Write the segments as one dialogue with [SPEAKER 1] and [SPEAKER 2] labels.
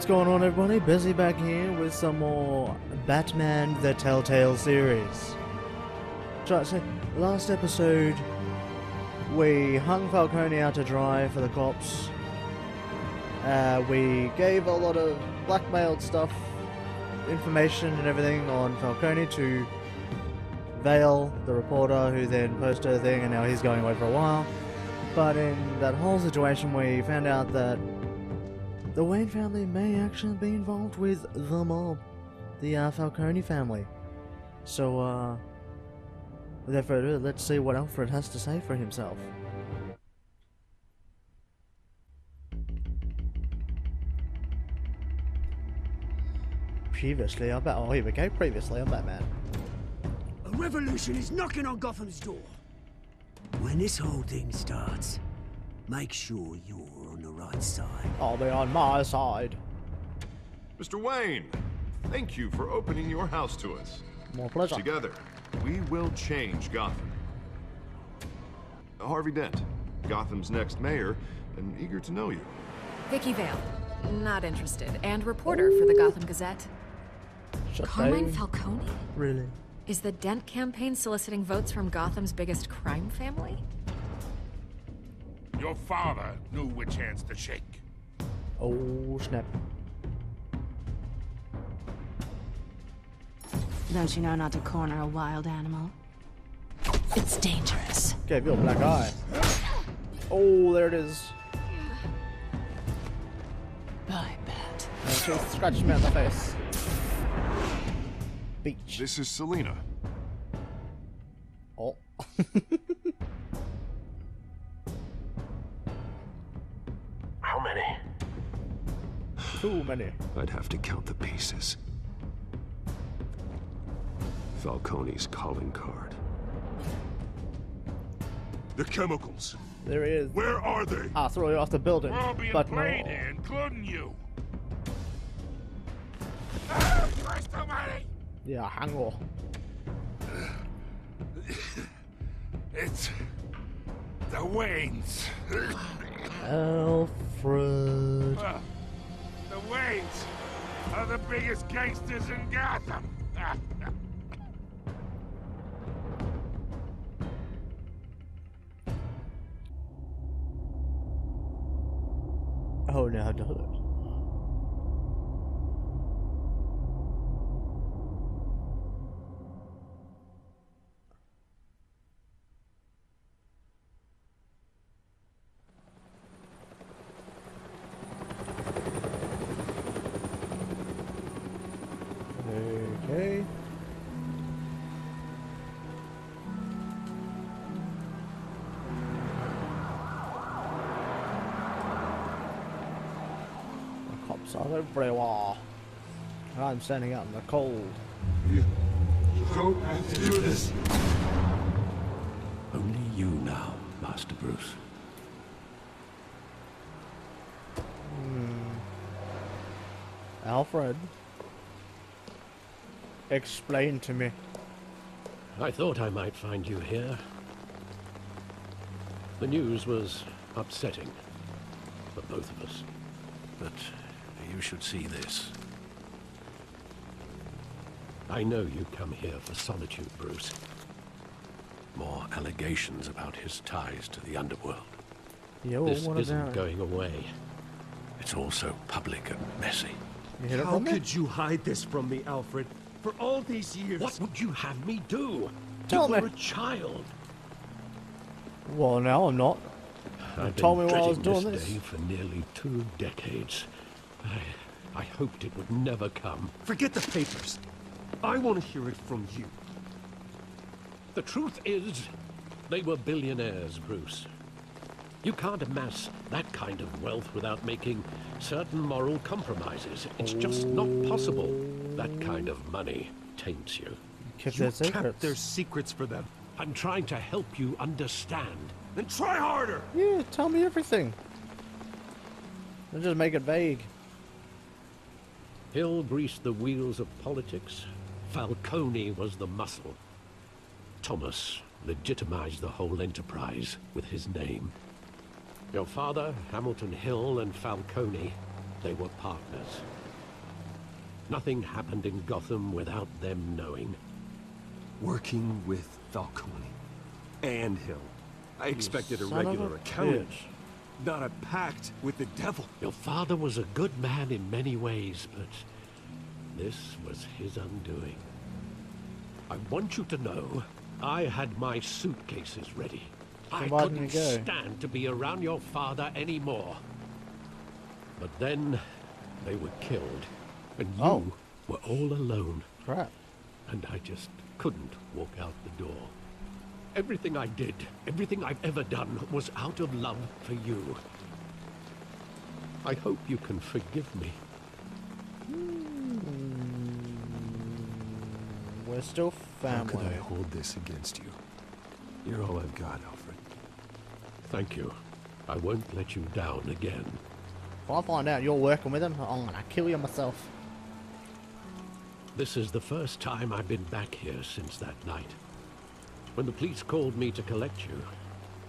[SPEAKER 1] What's going on, everybody? Busy back here with some more Batman the Telltale series. So, last episode we hung Falcone out to dry for the cops. We gave a lot of blackmailed stuff, information and everything on Falcone to Vale, the reporter, who then posted a thing and now he's going away for a while. But in that whole situation we found out that the Wayne family may actually be involved with the mob, the Falcone family. So, without further ado, let's see what Alfred has to say for himself. Previously on Batman. Oh, here we go. Previously on Batman.
[SPEAKER 2] A revolution is knocking on Gotham's door. When this whole thing starts, make sure you're on the right side.
[SPEAKER 1] I'll be on my side.
[SPEAKER 3] Mr. Wayne, thank you for opening your house to us.
[SPEAKER 1] More pleasure.
[SPEAKER 3] Together, we will change Gotham. Harvey Dent, Gotham's next mayor, and eager to know you.
[SPEAKER 4] Vicky Vale, not interested, and reporter for the Gotham Gazette. Carmine Falcone?
[SPEAKER 1] Really?
[SPEAKER 4] Is the Dent campaign soliciting votes from Gotham's biggest crime family?
[SPEAKER 5] Your father knew which hands to shake.
[SPEAKER 1] Oh, snap.
[SPEAKER 6] Don't you know not to corner a wild animal? It's dangerous.
[SPEAKER 1] Gave you a black eye. Oh, there it is.
[SPEAKER 6] Bye, Bat.
[SPEAKER 1] And she scratched me on the face. Beach.
[SPEAKER 3] This is Selina.
[SPEAKER 1] Oh.
[SPEAKER 7] How many?
[SPEAKER 1] Too many.
[SPEAKER 7] I'd have to count the pieces. Falcone's calling card.
[SPEAKER 5] The chemicals.
[SPEAKER 1] There he is.
[SPEAKER 5] Where are they?
[SPEAKER 1] I'll throw you off the building.
[SPEAKER 5] We're all being
[SPEAKER 1] But
[SPEAKER 5] preyed
[SPEAKER 1] no.
[SPEAKER 5] here, including you. Ah, Christ almighty!
[SPEAKER 1] Yeah, hang on.
[SPEAKER 5] It's the Waynes.
[SPEAKER 1] Alfred.
[SPEAKER 5] The Waynes are the biggest gangsters in Gotham.
[SPEAKER 1] Oh, now does it? Okay. The cops are everywhere. I'm standing out in the cold.
[SPEAKER 7] You don't have to do this. Only you now, Master Bruce.
[SPEAKER 1] Alfred. Explain to me.
[SPEAKER 8] I thought I might find you here. The news was upsetting for both of us. But you should see this. I know you come here for solitude, Bruce. More allegations about his ties to the underworld.
[SPEAKER 1] Yo,
[SPEAKER 8] This
[SPEAKER 1] what
[SPEAKER 8] isn't
[SPEAKER 1] about?
[SPEAKER 8] going away.
[SPEAKER 7] It's also public and messy.
[SPEAKER 1] You hear it
[SPEAKER 9] How
[SPEAKER 1] from me?
[SPEAKER 9] could you hide this from me, Alfred? For all these years.
[SPEAKER 8] What would you have me do?
[SPEAKER 1] Tell
[SPEAKER 8] you
[SPEAKER 1] me.
[SPEAKER 8] were a child.
[SPEAKER 1] Well, now I'm not.
[SPEAKER 8] I've
[SPEAKER 1] told
[SPEAKER 8] been
[SPEAKER 1] me while I was
[SPEAKER 8] dreading
[SPEAKER 1] doing
[SPEAKER 8] this
[SPEAKER 1] this.
[SPEAKER 8] day for nearly 2 decades. I hoped it would never come.
[SPEAKER 9] Forget the papers. I want to hear it from you.
[SPEAKER 8] The truth is, they were billionaires, Bruce. You can't amass that kind of wealth without making certain moral compromises. It's just not possible. That kind of money taints you.
[SPEAKER 1] Kept
[SPEAKER 9] You
[SPEAKER 1] their secrets.
[SPEAKER 9] kept their secrets for them.
[SPEAKER 8] I'm trying to help you understand.
[SPEAKER 9] Then try harder.
[SPEAKER 1] Yeah, tell me everything. Don't just make it vague.
[SPEAKER 8] Hill greased the wheels of politics. Falcone was the muscle. Thomas legitimized the whole enterprise with his name. Your father, Hamilton Hill, and Falcone they were partners. Nothing happened in Gotham without them knowing.
[SPEAKER 9] Working with Falcone and Hill. I expected a
[SPEAKER 1] son of
[SPEAKER 9] regular
[SPEAKER 1] a
[SPEAKER 9] accountant,
[SPEAKER 1] bitch.
[SPEAKER 9] not a pact with the devil.
[SPEAKER 8] Your father was a good man in many ways, but this was his undoing. I want you to know, I had my suitcases ready. I
[SPEAKER 1] why didn't
[SPEAKER 8] couldn't
[SPEAKER 1] you go?
[SPEAKER 8] stand to be around your father anymore. But then, they were killed, and you
[SPEAKER 1] Oh.
[SPEAKER 8] were all alone.
[SPEAKER 1] Crap.
[SPEAKER 8] And I just couldn't walk out the door. Everything I did, everything I've ever done, was out of love for you. I hope you can forgive me.
[SPEAKER 1] We're still
[SPEAKER 9] How could I
[SPEAKER 1] family.
[SPEAKER 9] hold this against you? You're all I've got, Alfred.
[SPEAKER 8] Thank you. I won't let you down again.
[SPEAKER 1] If I find out you're working with him, I'm gonna kill you myself.
[SPEAKER 8] This is the first time I've been back here since that night. When the police called me to collect you,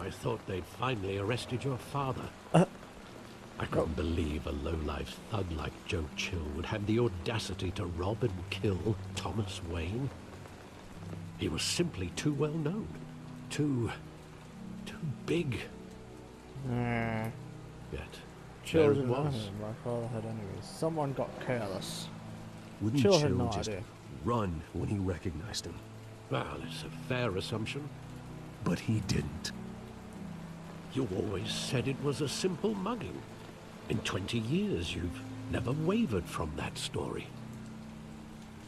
[SPEAKER 8] I thought they'd finally arrested your father. I couldn't believe a low-life thug like Joe Chill would have the audacity to rob and kill Thomas Wayne. He was simply too well known. Too big.
[SPEAKER 1] Nah.
[SPEAKER 8] Yet,
[SPEAKER 1] Chill
[SPEAKER 8] there it
[SPEAKER 1] didn't know
[SPEAKER 8] was.
[SPEAKER 1] him. My father had enemies. Someone got careless.
[SPEAKER 9] Wouldn't
[SPEAKER 1] Chill
[SPEAKER 9] Chill
[SPEAKER 1] had no
[SPEAKER 9] just
[SPEAKER 1] idea.
[SPEAKER 9] run when he recognized him?
[SPEAKER 8] Well, it's a fair assumption.
[SPEAKER 9] But he didn't.
[SPEAKER 8] You always said it was a simple mugging. In 20 years, you've never wavered from that story.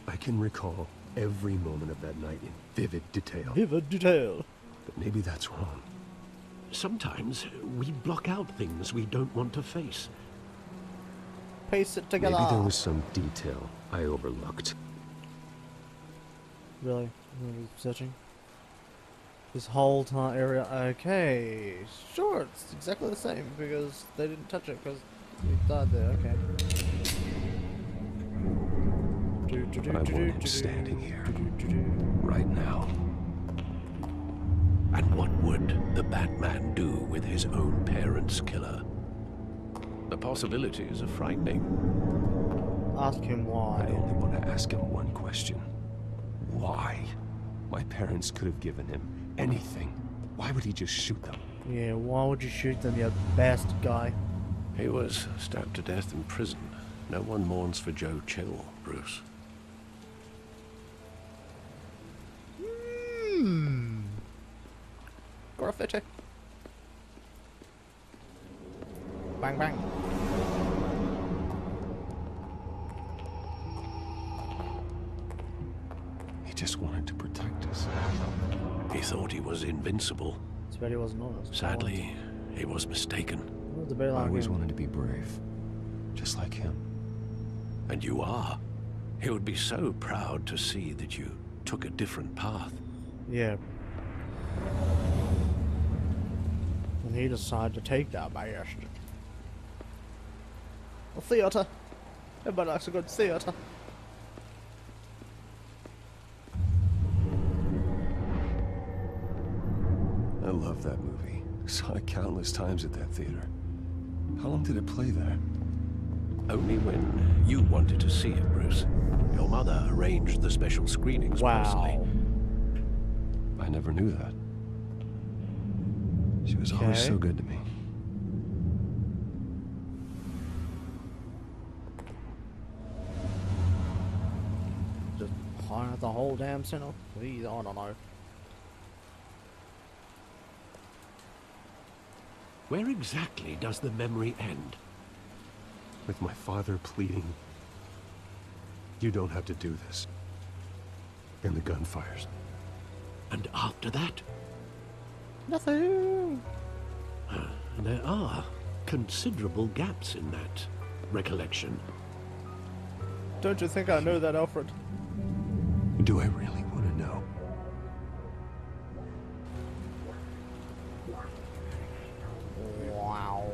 [SPEAKER 9] I can recall every moment of that night in vivid detail.
[SPEAKER 1] Vivid detail.
[SPEAKER 9] But maybe that's wrong.
[SPEAKER 8] Sometimes we block out things we don't want to face.
[SPEAKER 1] Piece it together.
[SPEAKER 9] Maybe there was some detail I overlooked.
[SPEAKER 1] Really? Searching? This whole area. Okay. Sure, it's exactly the same because they didn't touch it because we died there. Okay.
[SPEAKER 9] But I want him standing here, right now.
[SPEAKER 8] And what would the Batman do with his own parents' killer? The possibilities are frightening.
[SPEAKER 1] Ask him
[SPEAKER 9] I
[SPEAKER 1] why.
[SPEAKER 9] only want to ask him one question. Why? My parents could have given him anything. Why would he just shoot them?
[SPEAKER 1] Yeah, why would you shoot them, you bastard guy?
[SPEAKER 8] He was stabbed to death in prison. No one mourns for Joe Chill, Bruce.
[SPEAKER 1] Graffiti. Bang bang.
[SPEAKER 9] He just wanted to protect us.
[SPEAKER 8] He thought he was invincible.
[SPEAKER 1] It's bet he wasn't honest.
[SPEAKER 8] Sadly, he was mistaken.
[SPEAKER 1] It was a bit
[SPEAKER 9] I
[SPEAKER 1] like
[SPEAKER 9] always
[SPEAKER 1] him.
[SPEAKER 9] wanted to be brave. Just like him.
[SPEAKER 8] And you are. He would be so proud to see that you took a different path.
[SPEAKER 1] Yeah. And he decided to take that bastard. A theatre. Everybody likes a good theatre.
[SPEAKER 9] I love that movie. Saw it countless times at that theater. How long did it play there?
[SPEAKER 8] Only when you wanted to see it, Bruce. Your mother arranged the special screenings personally.
[SPEAKER 1] Wow.
[SPEAKER 9] I never knew that. She was always
[SPEAKER 1] Okay.
[SPEAKER 9] so good to me.
[SPEAKER 1] Just point at the whole damn center. Please, I don't know.
[SPEAKER 8] Where exactly does the memory end?
[SPEAKER 9] With my father pleading, "You don't have to do this." And the gun fires.
[SPEAKER 8] And after that,
[SPEAKER 1] Nothing.
[SPEAKER 8] there are considerable gaps in that recollection.
[SPEAKER 1] Don't you think I know that, Alfred?
[SPEAKER 9] Do I really want to know?
[SPEAKER 1] Wow.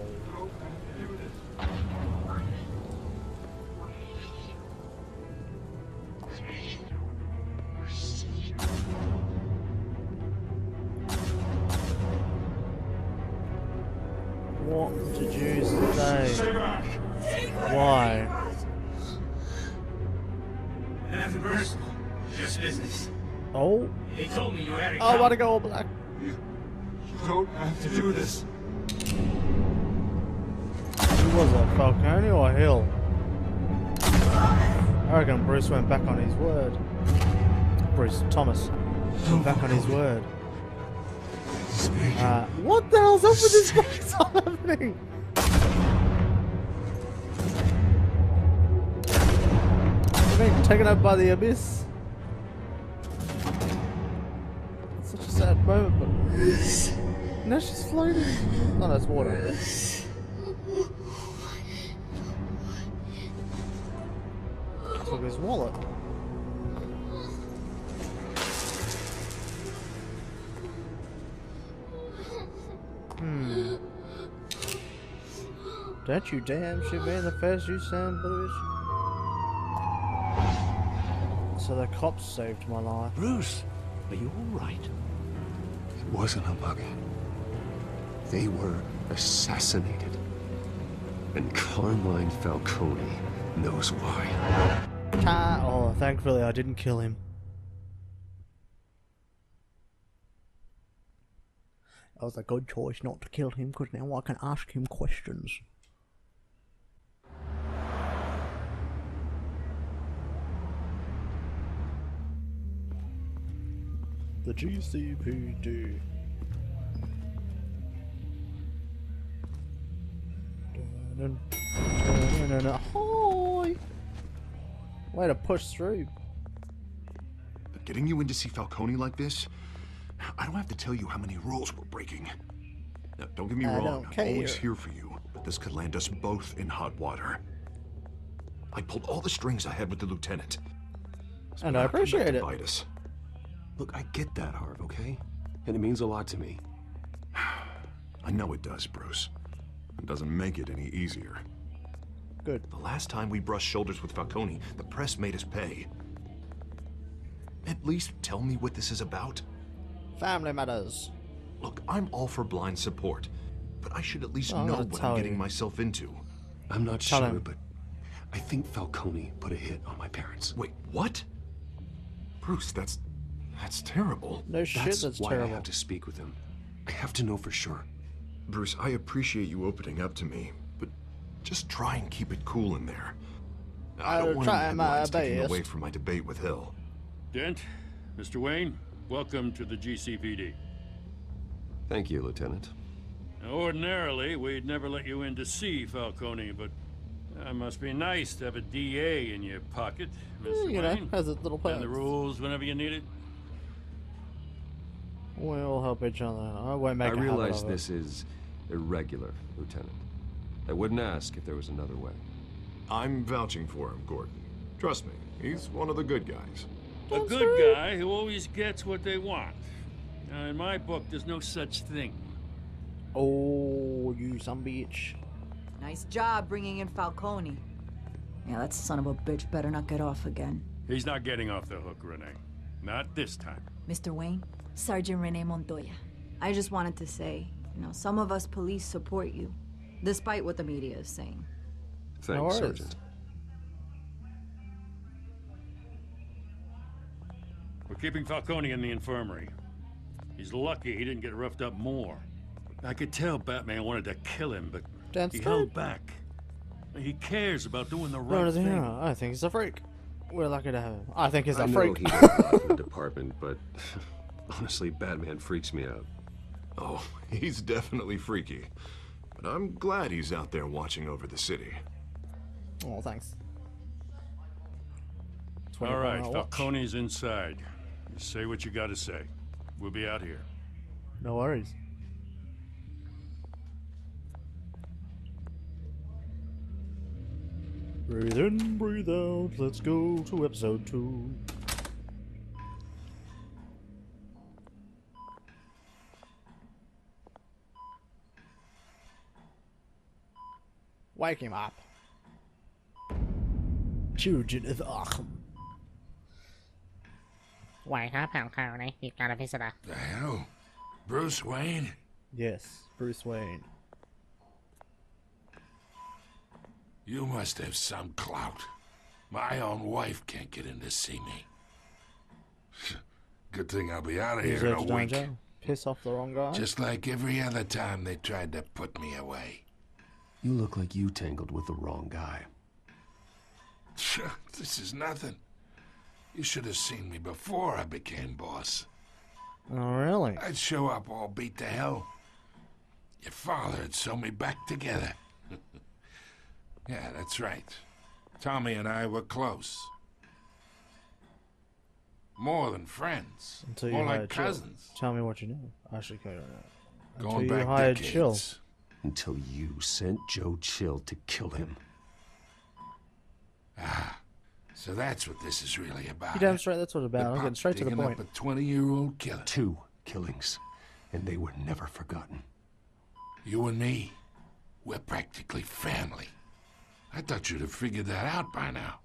[SPEAKER 1] What did you say? Why?
[SPEAKER 2] Nothing personal, just business.
[SPEAKER 1] Oh.
[SPEAKER 2] He told me you had it.
[SPEAKER 1] I want to go all black.
[SPEAKER 7] You don't have to do this.
[SPEAKER 1] Who was it? Falcone or Hill? I reckon Bruce went back on his word. Bruce Thomas went back on his word. What the hell's up with this place? What's happening? I've been taken up by the abyss. It's such a sad moment, but now she's floating. No, that's water. Took his wallet. Don't you damn shoot me in the face, you son of a bitch. So the cops saved my life.
[SPEAKER 8] Bruce, are you all right?
[SPEAKER 9] It wasn't a bug. They were assassinated. And Carmine Falcone knows why.
[SPEAKER 1] Oh, thankfully I didn't kill him. That was a good choice not to kill him, because now I can ask him questions. The GCPD. Ahoy! Way to push through.
[SPEAKER 3] Getting you in to see Falcone like this? I don't have to tell you how many rules we're breaking. Now, don't get me wrong, I'm always here for you, but this could land us both in hot water. I pulled all the strings I had with the lieutenant.
[SPEAKER 1] And I appreciate it.
[SPEAKER 3] Bite us.
[SPEAKER 9] Look, I get that, Harv, okay? And it means a lot to me.
[SPEAKER 3] I know it does, Bruce. It doesn't make it any easier.
[SPEAKER 1] Good.
[SPEAKER 3] The last time we brushed shoulders with Falcone, the press made us pay. At least tell me what this is about.
[SPEAKER 1] Family matters.
[SPEAKER 3] Look, I'm all for blind support, but I should at least know what I'm getting myself into.
[SPEAKER 9] I'm not sure, but I think Falcone put a hit on my parents.
[SPEAKER 3] Wait, what? Bruce, that's terrible.
[SPEAKER 1] No shit, that's
[SPEAKER 9] why
[SPEAKER 1] terrible.
[SPEAKER 9] I have to speak with him. I have to know for sure.
[SPEAKER 3] Bruce, I appreciate you opening up to me, but just try and keep it cool in there. I don't want any headlines taking away from my debate with Hill.
[SPEAKER 5] Dent, Mr. Wayne, welcome to the GCPD.
[SPEAKER 9] Thank you, Lieutenant.
[SPEAKER 5] Now, ordinarily, we'd never let you in to see Falcone, but it must be nice to have a DA in your pocket, Mr.
[SPEAKER 1] You
[SPEAKER 5] Wayne.
[SPEAKER 1] know, has a little
[SPEAKER 5] And the rules whenever you need it.
[SPEAKER 1] We'll help each other. I won't make
[SPEAKER 9] I
[SPEAKER 1] a habit
[SPEAKER 9] realize
[SPEAKER 1] of
[SPEAKER 9] this is irregular, Lieutenant. I wouldn't ask if there was another way.
[SPEAKER 3] I'm vouching for him, Gordon. Trust me, he's one of the good guys.
[SPEAKER 5] A good guy who always gets what they want. Now, in my book, there's no such thing.
[SPEAKER 1] Oh, you some bitch.
[SPEAKER 10] Nice job bringing in Falcone. Yeah, that son of a bitch better not get off again.
[SPEAKER 5] He's not getting off the hook, Renee. Not this time.
[SPEAKER 10] Mr. Wayne, Sergeant Renee Montoya. I just wanted to say, some of us police support you, despite what the media is saying.
[SPEAKER 9] Thanks, Sergeant.
[SPEAKER 5] We're keeping Falcone in the infirmary. He's lucky he didn't get roughed up more. I could tell Batman wanted to kill him, but he held back. He cares about doing the right thing.
[SPEAKER 1] I think he's a freak. We're lucky to have him. I think he's a
[SPEAKER 9] I
[SPEAKER 1] freak.
[SPEAKER 9] know he does a lot for the department, but honestly, Batman freaks me out.
[SPEAKER 3] Oh, he's definitely freaky. But I'm glad he's out there watching over the city.
[SPEAKER 1] Oh, thanks.
[SPEAKER 5] All right, Falcone's inside. You say what you gotta say. We'll be out here.
[SPEAKER 1] No worries. Breathe in, breathe out. Let's go to episode 2. Wake him up. Children of Arkham.
[SPEAKER 11] Wake up, Falcone. You've got a visitor.
[SPEAKER 7] The hell? Bruce Wayne?
[SPEAKER 1] Yes, Bruce Wayne.
[SPEAKER 7] You must have some clout. My own wife can't get in to see me. Good thing I'll be out of here in a week.
[SPEAKER 1] Piss off the wrong guy.
[SPEAKER 7] Just like every other time they tried to put me away.
[SPEAKER 9] You look like you tangled with the wrong guy.
[SPEAKER 7] This is nothing. You should have seen me before I became boss.
[SPEAKER 1] Oh, really?
[SPEAKER 7] I'd show up all beat to hell. Your father had sew me back together. Yeah, that's right. Tommy and I were close. More than friends.
[SPEAKER 1] Until you
[SPEAKER 7] more
[SPEAKER 1] hired
[SPEAKER 7] like
[SPEAKER 1] Chill.
[SPEAKER 7] cousins.
[SPEAKER 1] Tell me what you know. Actually,
[SPEAKER 7] Going
[SPEAKER 1] until you
[SPEAKER 7] back
[SPEAKER 1] hired
[SPEAKER 7] decades.
[SPEAKER 1] Chill.
[SPEAKER 9] Until you sent Joe Chill to kill him.
[SPEAKER 7] Ah, so that's what this is really about.
[SPEAKER 1] You damn straight that's what it's about. I'm getting straight to the
[SPEAKER 7] Digging
[SPEAKER 1] point.
[SPEAKER 7] up a 20-year-old killer.
[SPEAKER 9] 2 killings, and they were never forgotten.
[SPEAKER 7] You and me, we're practically family. I thought you'd have figured that out by now.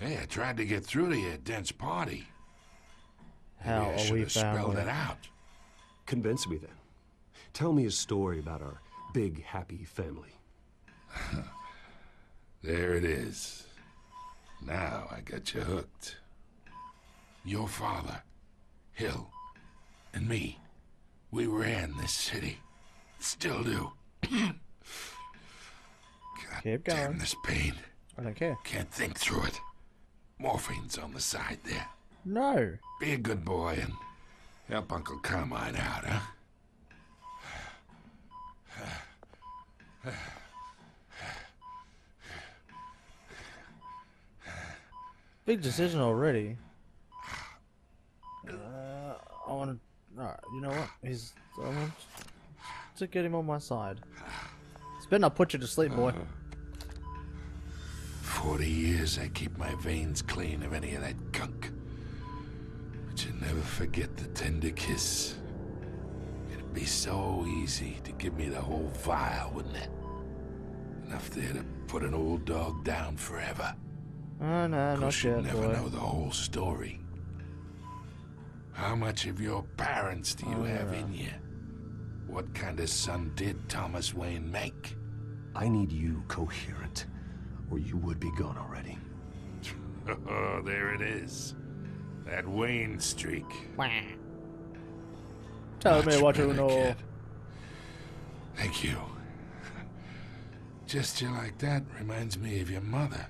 [SPEAKER 7] Hey, I tried to get through to your dense party.
[SPEAKER 1] How
[SPEAKER 7] Maybe I
[SPEAKER 1] are
[SPEAKER 7] should
[SPEAKER 1] we
[SPEAKER 7] have spelled
[SPEAKER 1] family?
[SPEAKER 7] it out.
[SPEAKER 9] Convince me then. Tell me a story about our big, happy family.
[SPEAKER 7] There it is. Now I got you hooked. Your father, Hill, and me, we ran this city. Still do. God
[SPEAKER 1] Keep
[SPEAKER 7] damn
[SPEAKER 1] going.
[SPEAKER 7] this pain.
[SPEAKER 1] I don't care.
[SPEAKER 7] Can't think through it. Morphine's on the side there.
[SPEAKER 1] No.
[SPEAKER 7] Be a good boy and help Uncle Carmine out, huh?
[SPEAKER 1] Big decision already. I want to. Alright, you know what? I want to get him on my side. It's better not put you to sleep, boy.
[SPEAKER 7] 40 years I keep my veins clean of any of that gunk. But you never forget the tender kiss. It'd be so easy to give me the whole vial, wouldn't it? Enough there to put an old dog down forever.
[SPEAKER 1] Oh, no, not
[SPEAKER 7] Course you'd
[SPEAKER 1] yet,
[SPEAKER 7] never
[SPEAKER 1] boy.
[SPEAKER 7] know the whole story. How much of your parents do you have in you? What kind of son did Thomas Wayne make?
[SPEAKER 9] I need you coherent, or you would be gone already.
[SPEAKER 7] Oh, there it is. That Wayne streak.
[SPEAKER 1] Tell me
[SPEAKER 7] Much
[SPEAKER 1] what you
[SPEAKER 7] better,
[SPEAKER 1] know.
[SPEAKER 7] kid. Thank you. Gesture like that reminds me of your mother.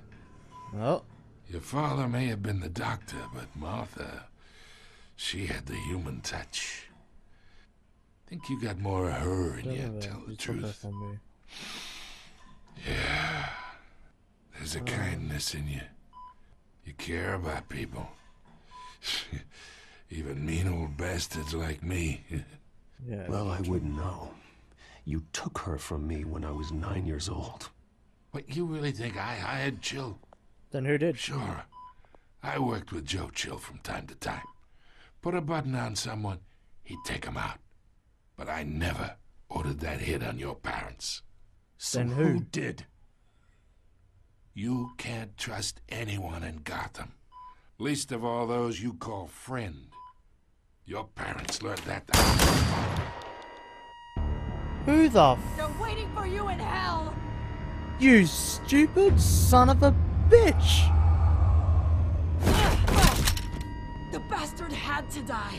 [SPEAKER 1] Oh.
[SPEAKER 7] Your father may have been the doctor, but Martha, she had the human touch. Think you got more of her in you, tell the truth. Yeah. There's a kindness in you. You care about people. Even mean old bastards like me.
[SPEAKER 1] Yeah.
[SPEAKER 9] Well, I wouldn't know. You took her from me when I was 9 years old.
[SPEAKER 7] What, you really think I hired Chill?
[SPEAKER 1] Then who did?
[SPEAKER 7] Sure. I worked with Joe Chill from time to time. Put a button on someone, he'd take him out. But I never ordered that hit on your parents.
[SPEAKER 9] So
[SPEAKER 1] Then
[SPEAKER 9] who
[SPEAKER 1] who?
[SPEAKER 9] did?
[SPEAKER 7] You can't trust anyone in Gotham. Least of all those you call friend. Your parents learned that.
[SPEAKER 1] Who the
[SPEAKER 10] They're waiting for you in hell!
[SPEAKER 1] You stupid son of a bitch!
[SPEAKER 10] The bastard had to die.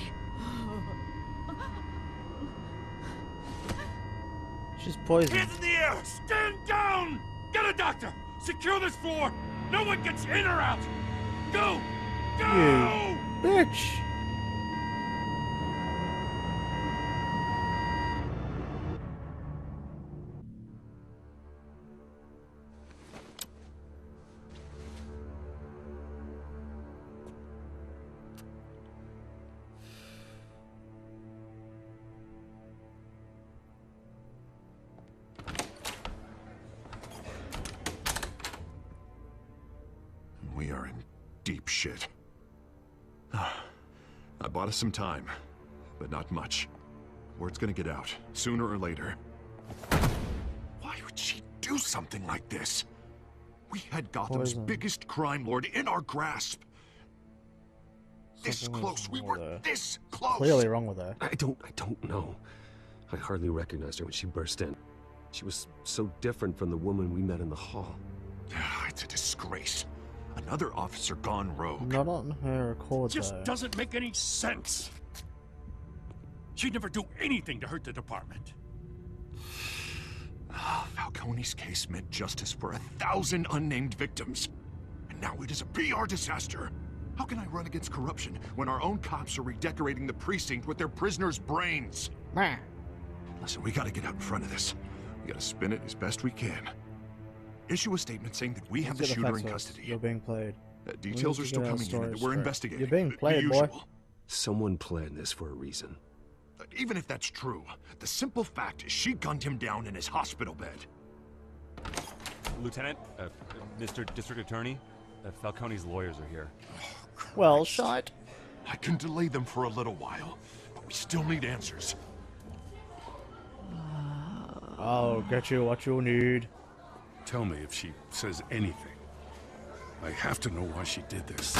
[SPEAKER 1] She's poisoned.
[SPEAKER 5] Hands in the air! Stand down! Get a doctor! Secure this floor! No one gets in or out! Go! Go!
[SPEAKER 1] You bitch!
[SPEAKER 3] We are in deep shit. I bought us some time, but not much. Word's gonna get out, sooner or later. Why would she do something like this? We had Gotham's
[SPEAKER 1] Poison.
[SPEAKER 3] biggest crime lord in our grasp. This
[SPEAKER 1] Something was
[SPEAKER 3] close, we
[SPEAKER 1] wrong
[SPEAKER 3] were
[SPEAKER 1] with her.
[SPEAKER 3] this close.
[SPEAKER 1] Clearly wrong with her.
[SPEAKER 9] I don't know. I hardly recognized her when she burst in. She was so different from the woman we met in the hall.
[SPEAKER 3] It's a disgrace. Another officer gone rogue.
[SPEAKER 1] Not on her record,
[SPEAKER 5] Just
[SPEAKER 1] though.
[SPEAKER 5] doesn't make any sense. She'd never do anything to hurt the department.
[SPEAKER 3] Falcone's case meant justice for 1,000 unnamed victims. And now it is a PR disaster. How can I run against corruption when our own cops are redecorating the precinct with their prisoners' brains? Listen, we gotta get out in front of this. We gotta spin it as best we can. Issue a statement saying that we have the shooter in custody.
[SPEAKER 1] You're being played.
[SPEAKER 3] Details are still coming in and we're investigating.
[SPEAKER 1] You're being played, boy.
[SPEAKER 9] Someone planned this for a reason.
[SPEAKER 3] Even if that's true, the simple fact is she gunned him down in his hospital bed.
[SPEAKER 12] Lieutenant, Mr. District Attorney, Falcone's lawyers are here.
[SPEAKER 1] Well, shite.
[SPEAKER 3] I can delay them for a little while, but we still need answers.
[SPEAKER 1] I'll get you what you need.
[SPEAKER 5] Tell me if she says anything. I have to know why she did this.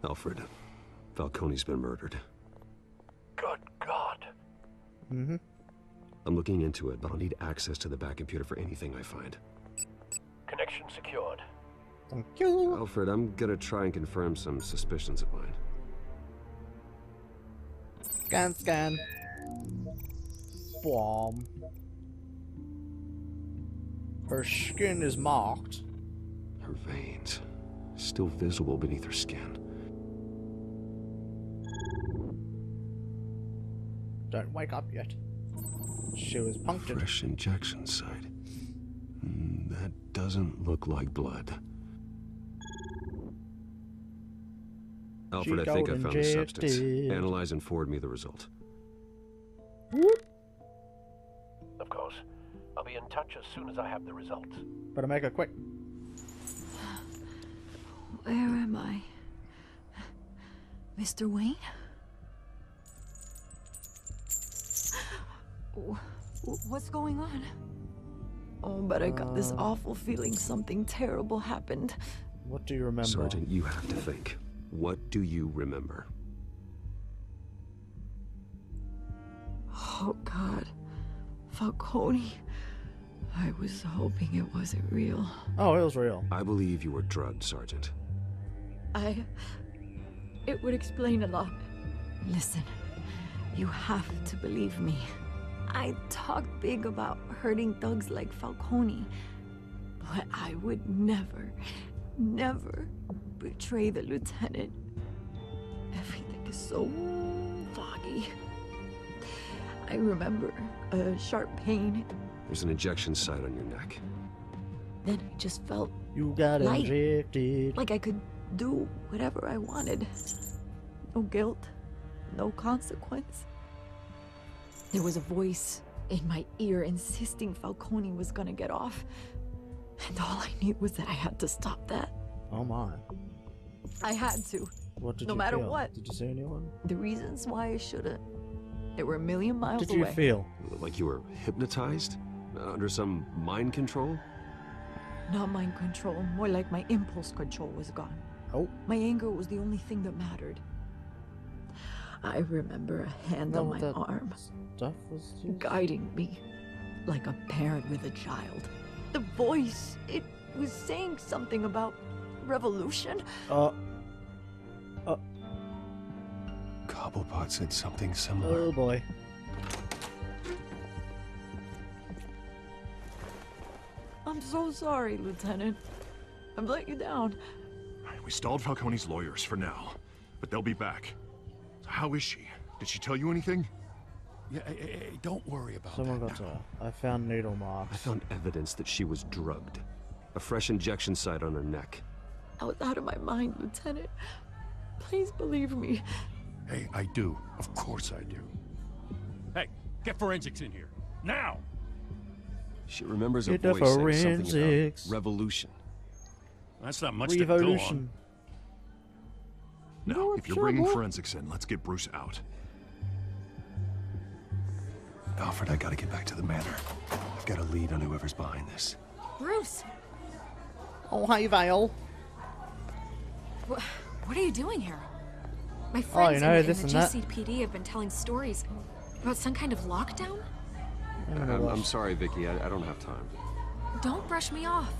[SPEAKER 9] Alfred, Falcone's been murdered.
[SPEAKER 8] Good God.
[SPEAKER 1] Mm-hmm.
[SPEAKER 9] I'm looking into it, but I'll need access to the back computer for anything I find.
[SPEAKER 8] Connection secured.
[SPEAKER 1] Thank you.
[SPEAKER 9] Alfred, I'm gonna try and confirm some suspicions of mine.
[SPEAKER 1] Scan, scan. Bomb. Her skin is marked.
[SPEAKER 9] Her veins, still visible beneath her skin.
[SPEAKER 1] Don't wake up yet. She was punctured.
[SPEAKER 9] Fresh injection site. That doesn't look like blood. Alfred, I think I found the substance. Analyze and forward me the result.
[SPEAKER 8] Of course. I'll be in touch as soon as I have the results.
[SPEAKER 1] Better make it quick.
[SPEAKER 10] Where am I? Mr. Wayne? What's going on? Oh, but I got this awful feeling something terrible happened.
[SPEAKER 1] What do you remember?
[SPEAKER 9] Sergeant, you have to think. What do you remember?
[SPEAKER 10] Oh, God. Falcone. I was hoping it wasn't real.
[SPEAKER 1] Oh, it was real.
[SPEAKER 9] I believe you were drugged, Sergeant.
[SPEAKER 10] It would explain a lot. Listen, you have to believe me. I talk big about hurting thugs like Falcone, but I would never, never betray the lieutenant. Everything is so foggy. I remember a sharp pain.
[SPEAKER 9] There's an injection site on your neck.
[SPEAKER 10] Then I just felt
[SPEAKER 1] you got
[SPEAKER 10] light,
[SPEAKER 1] injected.
[SPEAKER 10] like I could do whatever I wanted. No guilt, no consequence. There was a voice in my ear insisting Falcone was gonna get off. And all I knew was that I had to stop that.
[SPEAKER 1] Oh my.
[SPEAKER 10] I had to.
[SPEAKER 1] What did
[SPEAKER 10] no
[SPEAKER 1] you
[SPEAKER 10] matter
[SPEAKER 1] feel?
[SPEAKER 10] what.
[SPEAKER 1] Did you see anyone?
[SPEAKER 10] The reasons why I shouldn't. They were a million miles
[SPEAKER 1] away.
[SPEAKER 10] away.
[SPEAKER 1] Did you feel?
[SPEAKER 9] Like you were hypnotized? Under some mind control?
[SPEAKER 10] Not mind control, more like my impulse control was gone.
[SPEAKER 1] Oh.
[SPEAKER 10] My anger was the only thing that mattered. I remember a hand on my arm, guiding me like a parent with a child. The voice, it was saying something about revolution.
[SPEAKER 9] Cobblepot said something similar.
[SPEAKER 1] Oh boy.
[SPEAKER 10] I'm so sorry, Lieutenant. I've let you down.
[SPEAKER 3] We stalled Falcone's lawyers for now, but they'll be back. How is she? Did she tell you anything?
[SPEAKER 5] Yeah, hey, don't worry about
[SPEAKER 1] Someone got her. I found needle marks.
[SPEAKER 9] I found evidence that she was drugged. A fresh injection site on her neck.
[SPEAKER 10] I was out of my mind, Lieutenant. Please believe me.
[SPEAKER 5] Hey, I do. Of course I do. Hey, get forensics in here. Now!
[SPEAKER 9] She remembers a voice saying something about revolution.
[SPEAKER 5] That's not much to go on.
[SPEAKER 3] Now, if you're bringing forensics in, let's get Bruce out.
[SPEAKER 9] Alfred, I gotta get back to the manor. I've got a lead on whoever's behind this.
[SPEAKER 4] Bruce!
[SPEAKER 1] Oh, hi, Vale.
[SPEAKER 4] What are you doing here? My friends in the
[SPEAKER 1] this and that.
[SPEAKER 4] GCPD have been telling stories about some kind of lockdown?
[SPEAKER 9] I'm sorry, Vicky. I don't have time.
[SPEAKER 4] Don't brush me off.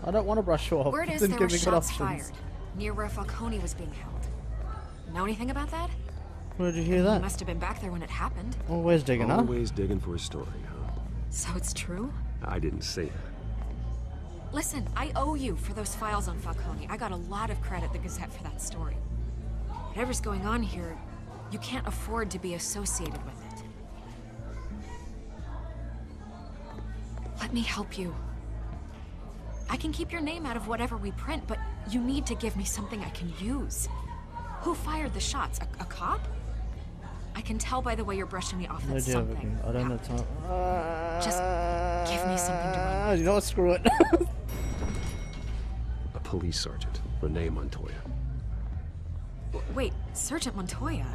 [SPEAKER 1] I don't want to brush you off.
[SPEAKER 4] Word is there were shots fired near where Falcone was being held. Know anything about that?
[SPEAKER 1] Where did you hear that?
[SPEAKER 4] He must have been back there when it happened.
[SPEAKER 1] Always digging, huh?
[SPEAKER 9] Always digging for a story, huh?
[SPEAKER 4] So it's true?
[SPEAKER 9] I didn't say that.
[SPEAKER 4] Listen, I owe you for those files on Falcone. I got a lot of credit at the Gazette for that story. Whatever's going on here, you can't afford to be associated with it. Let me help you. I can keep your name out of whatever we print, but you need to give me something I can use. Who fired the shots? A cop? I can tell by the way you're brushing me off that something.
[SPEAKER 1] I don't have time.
[SPEAKER 4] Just give me something to run.
[SPEAKER 1] You know what? Screw it.
[SPEAKER 9] A police sergeant, Renee Montoya.
[SPEAKER 4] Wait, Sergeant Montoya?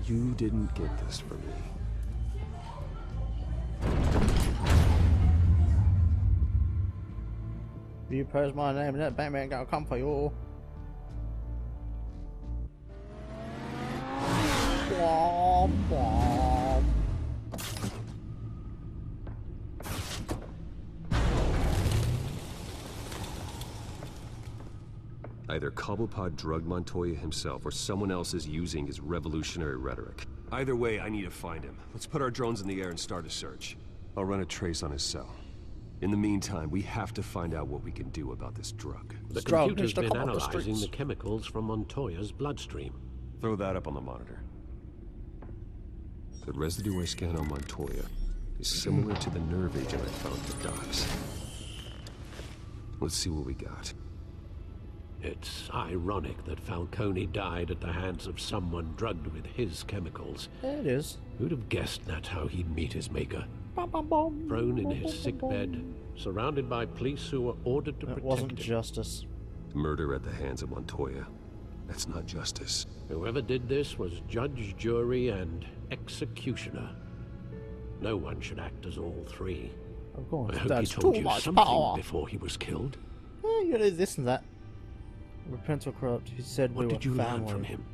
[SPEAKER 9] You didn't get this from me.
[SPEAKER 1] You post my name and that Batman gonna come for you. Womp womp.
[SPEAKER 9] Either Cobblepot drugged Montoya himself or someone else is using his revolutionary rhetoric. Either way, I need to find him. Let's put our drones in the air and start a search. I'll run a trace on his cell. In the meantime, we have to find out what we can do about this drug.
[SPEAKER 8] The computer's been analyzing the chemicals from Montoya's bloodstream.
[SPEAKER 9] Throw that up on the monitor. The residue I scan on Montoya is similar to the nerve agent I found at the docks. Let's see what we got.
[SPEAKER 8] It's ironic that Falcone died at the hands of someone drugged with his chemicals.
[SPEAKER 1] Yeah, it is.
[SPEAKER 8] Who'd have guessed that's how he'd meet his maker? Thrown in his sickbed, surrounded by police who were ordered to protect him.
[SPEAKER 1] It wasn't justice.
[SPEAKER 9] Murder at the hands of Montoya. That's not justice.
[SPEAKER 8] Whoever did this was judge, jury, and executioner. No one should act as all three.
[SPEAKER 1] Of course,
[SPEAKER 8] I hope
[SPEAKER 1] that's
[SPEAKER 8] he told
[SPEAKER 1] too
[SPEAKER 8] you
[SPEAKER 1] much
[SPEAKER 8] something
[SPEAKER 1] power
[SPEAKER 8] before he was killed.
[SPEAKER 1] Yeah, you know this and that. Repent or corrupt. He said we were family.
[SPEAKER 8] What did you learn from him?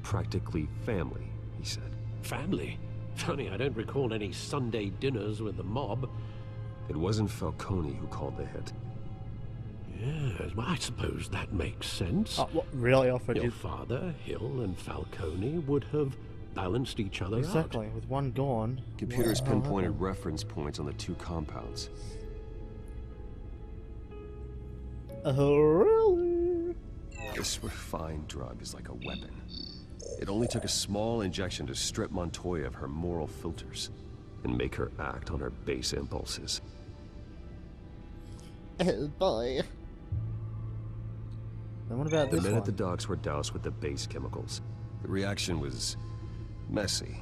[SPEAKER 9] Practically family, he said.
[SPEAKER 8] Family? Funny, I don't recall any Sunday dinners with the mob.
[SPEAKER 9] It wasn't Falcone who called the hit.
[SPEAKER 8] Yes, well, I suppose that makes sense.
[SPEAKER 1] What really offered
[SPEAKER 8] Your father, Hill, and Falcone would have balanced each other out.
[SPEAKER 1] Exactly, with one gone.
[SPEAKER 9] Computers pinpointed reference points on the two compounds.
[SPEAKER 1] Really?
[SPEAKER 9] This refined drug is like a weapon. It only took a small injection to strip Montoya of her moral filters and make her act on her base impulses.
[SPEAKER 1] Oh boy. Then what about this
[SPEAKER 9] The men
[SPEAKER 1] one?
[SPEAKER 9] at the docks were doused with the base chemicals. The reaction was messy.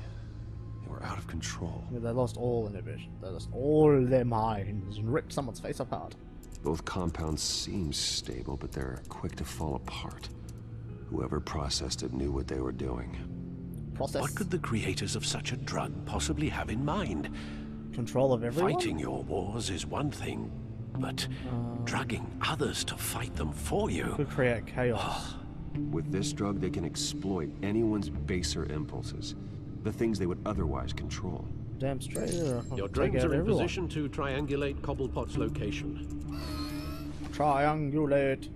[SPEAKER 9] They were out of control.
[SPEAKER 1] Yeah, they lost all inhibition. They lost all their minds and ripped someone's face apart.
[SPEAKER 9] Both compounds seem stable, but they're quick to fall apart. Whoever processed it knew what they were doing.
[SPEAKER 8] What could the creators of such a drug possibly have in mind?
[SPEAKER 1] Control of everyone?
[SPEAKER 8] Fighting your wars is one thing, but drugging others to fight them for you
[SPEAKER 1] could create chaos.
[SPEAKER 9] With this drug, they can exploit anyone's baser impulses, the things they would otherwise control.
[SPEAKER 1] Damn straight.
[SPEAKER 8] Your drones are in position to triangulate Cobblepot's location.
[SPEAKER 1] Triangulate.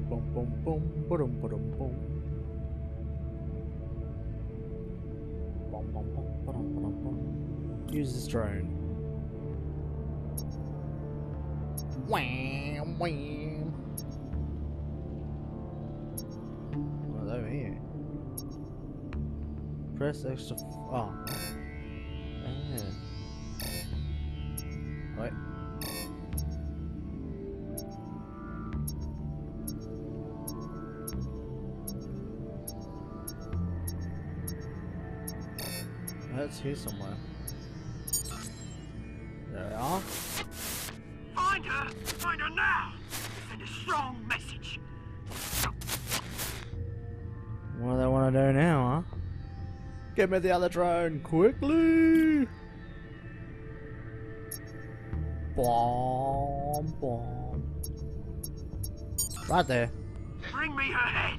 [SPEAKER 1] Boom, boom, boom, boom, boom, boom. Boom, boom, boom, boom, boom, boom. Use this drone. Wham, wham. What's over here? Press extra. Oh. Wait. That's here somewhere. There we are.
[SPEAKER 2] Find her! Find her now! Send a strong message.
[SPEAKER 1] What do they want to do now, huh? Get me the other drone, quickly! Bomb, bomb. Right there.
[SPEAKER 2] Bring me her head.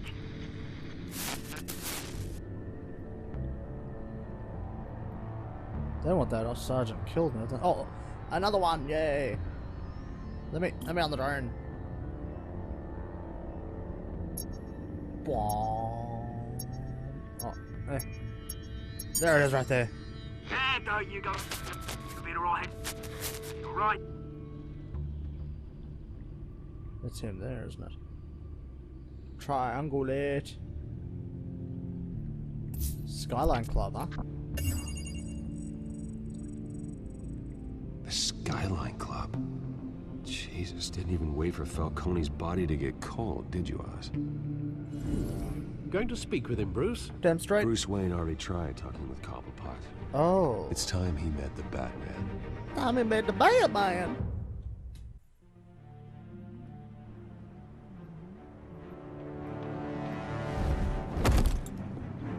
[SPEAKER 1] Don't want that. Our sergeant killed me. Oh, another one! Yay! Let me on the drone. Oh, hey. There it is, right there.
[SPEAKER 2] Yeah, there you go. You'll be alright. Right.
[SPEAKER 1] That's him there, isn't it? Triangulate. Skyline Club, huh?
[SPEAKER 9] The Skyline Club? Jesus, didn't even wait for Falcone's body to get cold, did you, Oz?
[SPEAKER 8] Going to speak with him, Bruce?
[SPEAKER 1] Damn straight.
[SPEAKER 9] Bruce Wayne already tried talking with Cobblepot.
[SPEAKER 1] Oh.
[SPEAKER 9] It's time he met the Batman.
[SPEAKER 1] Time he met the Batman.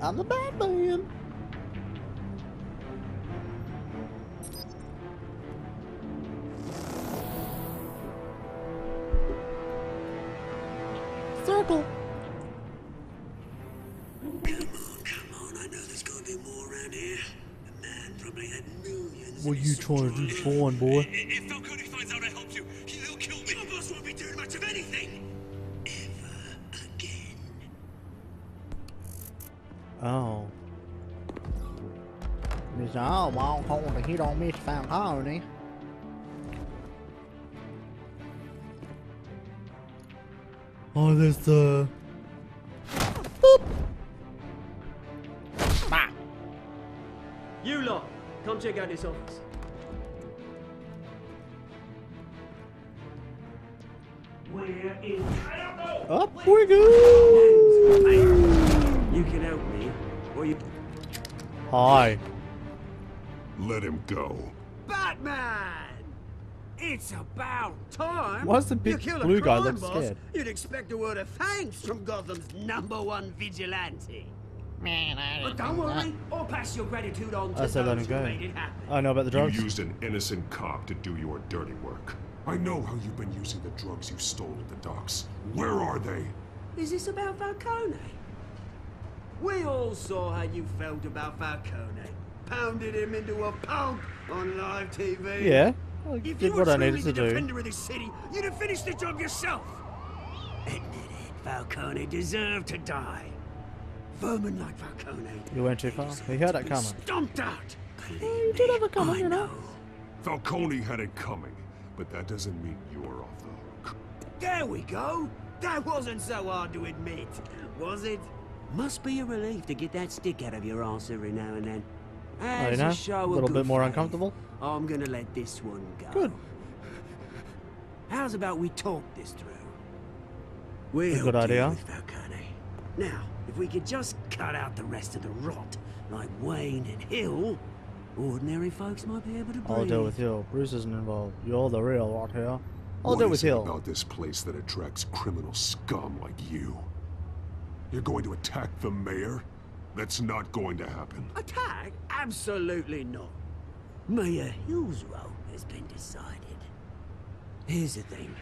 [SPEAKER 1] I'm the Batman. Circle.
[SPEAKER 2] Come on, I know there's gotta be more around here. The man probably had millions.
[SPEAKER 1] What are you trying to do, fine, boy?
[SPEAKER 2] If Falcone finds out I helped you, he'll kill me. Your boss won't be doing much of anything. Ever again.
[SPEAKER 1] Oh. He's all won't hold a hit on Miss Falcone. Oh, there's the... Boop!
[SPEAKER 13] Bah. You lot, come check out this office.
[SPEAKER 2] We're in trouble.
[SPEAKER 1] Up we go!
[SPEAKER 2] You can help me, or you...
[SPEAKER 1] Hi.
[SPEAKER 3] Let him go.
[SPEAKER 2] Batman! It's about time.
[SPEAKER 1] Why does the big
[SPEAKER 2] You kill a
[SPEAKER 1] blue guy
[SPEAKER 2] crime
[SPEAKER 1] look
[SPEAKER 2] boss,
[SPEAKER 1] scared?
[SPEAKER 2] You'd expect a word of thanks from Gotham's #1 vigilante.
[SPEAKER 11] Man,
[SPEAKER 2] But don't worry, I'll pass your gratitude on to
[SPEAKER 1] I said let
[SPEAKER 2] those
[SPEAKER 1] him
[SPEAKER 2] who
[SPEAKER 1] go.
[SPEAKER 2] made it happen.
[SPEAKER 1] I know about the drugs.
[SPEAKER 3] You used an innocent cop to do your dirty work. I know how you've been using the drugs you stole at the docks. Where are they?
[SPEAKER 2] Is this about Falcone? We all saw how you felt about Falcone. Pounded him into a pulp on live TV.
[SPEAKER 1] Yeah, I
[SPEAKER 2] If
[SPEAKER 1] did
[SPEAKER 2] you
[SPEAKER 1] what
[SPEAKER 2] were
[SPEAKER 1] I needed
[SPEAKER 2] truly
[SPEAKER 1] to
[SPEAKER 2] the
[SPEAKER 1] do.
[SPEAKER 2] defender of this city, you'd have finished the job yourself. Admit it, Falcone deserved to die. Vermin like Falcone.
[SPEAKER 1] You went too far. He had it coming.
[SPEAKER 2] Stomped out.
[SPEAKER 1] You did have it coming, you know.
[SPEAKER 3] Falcone had it coming, but that doesn't mean you're off the hook.
[SPEAKER 2] There we go. That wasn't so hard to admit, was it? Must be a relief to get that stick out of your arse every now and then.
[SPEAKER 1] Oh, you
[SPEAKER 2] As
[SPEAKER 1] know,
[SPEAKER 2] a show
[SPEAKER 1] a
[SPEAKER 2] of
[SPEAKER 1] little
[SPEAKER 2] good
[SPEAKER 1] bit more
[SPEAKER 2] faith,
[SPEAKER 1] uncomfortable.
[SPEAKER 2] I'm gonna let this one go.
[SPEAKER 1] Good.
[SPEAKER 2] How's about we talk this through? We'll
[SPEAKER 1] Good
[SPEAKER 2] deal
[SPEAKER 1] idea.
[SPEAKER 2] with Falcone. Now, if we could just cut out the rest of the rot, like Wayne and Hill, ordinary folks might be able to breathe.
[SPEAKER 1] I'll deal with Hill. Bruce isn't involved. You're the real lot here. I'll
[SPEAKER 3] What
[SPEAKER 1] deal
[SPEAKER 3] is
[SPEAKER 1] with
[SPEAKER 3] it
[SPEAKER 1] Hill.
[SPEAKER 3] about this place that attracts criminal scum like you? You're going to attack the mayor? That's not going to happen.
[SPEAKER 2] Attack? Absolutely not. Mayor Hill's role has been decided. Here's the thing.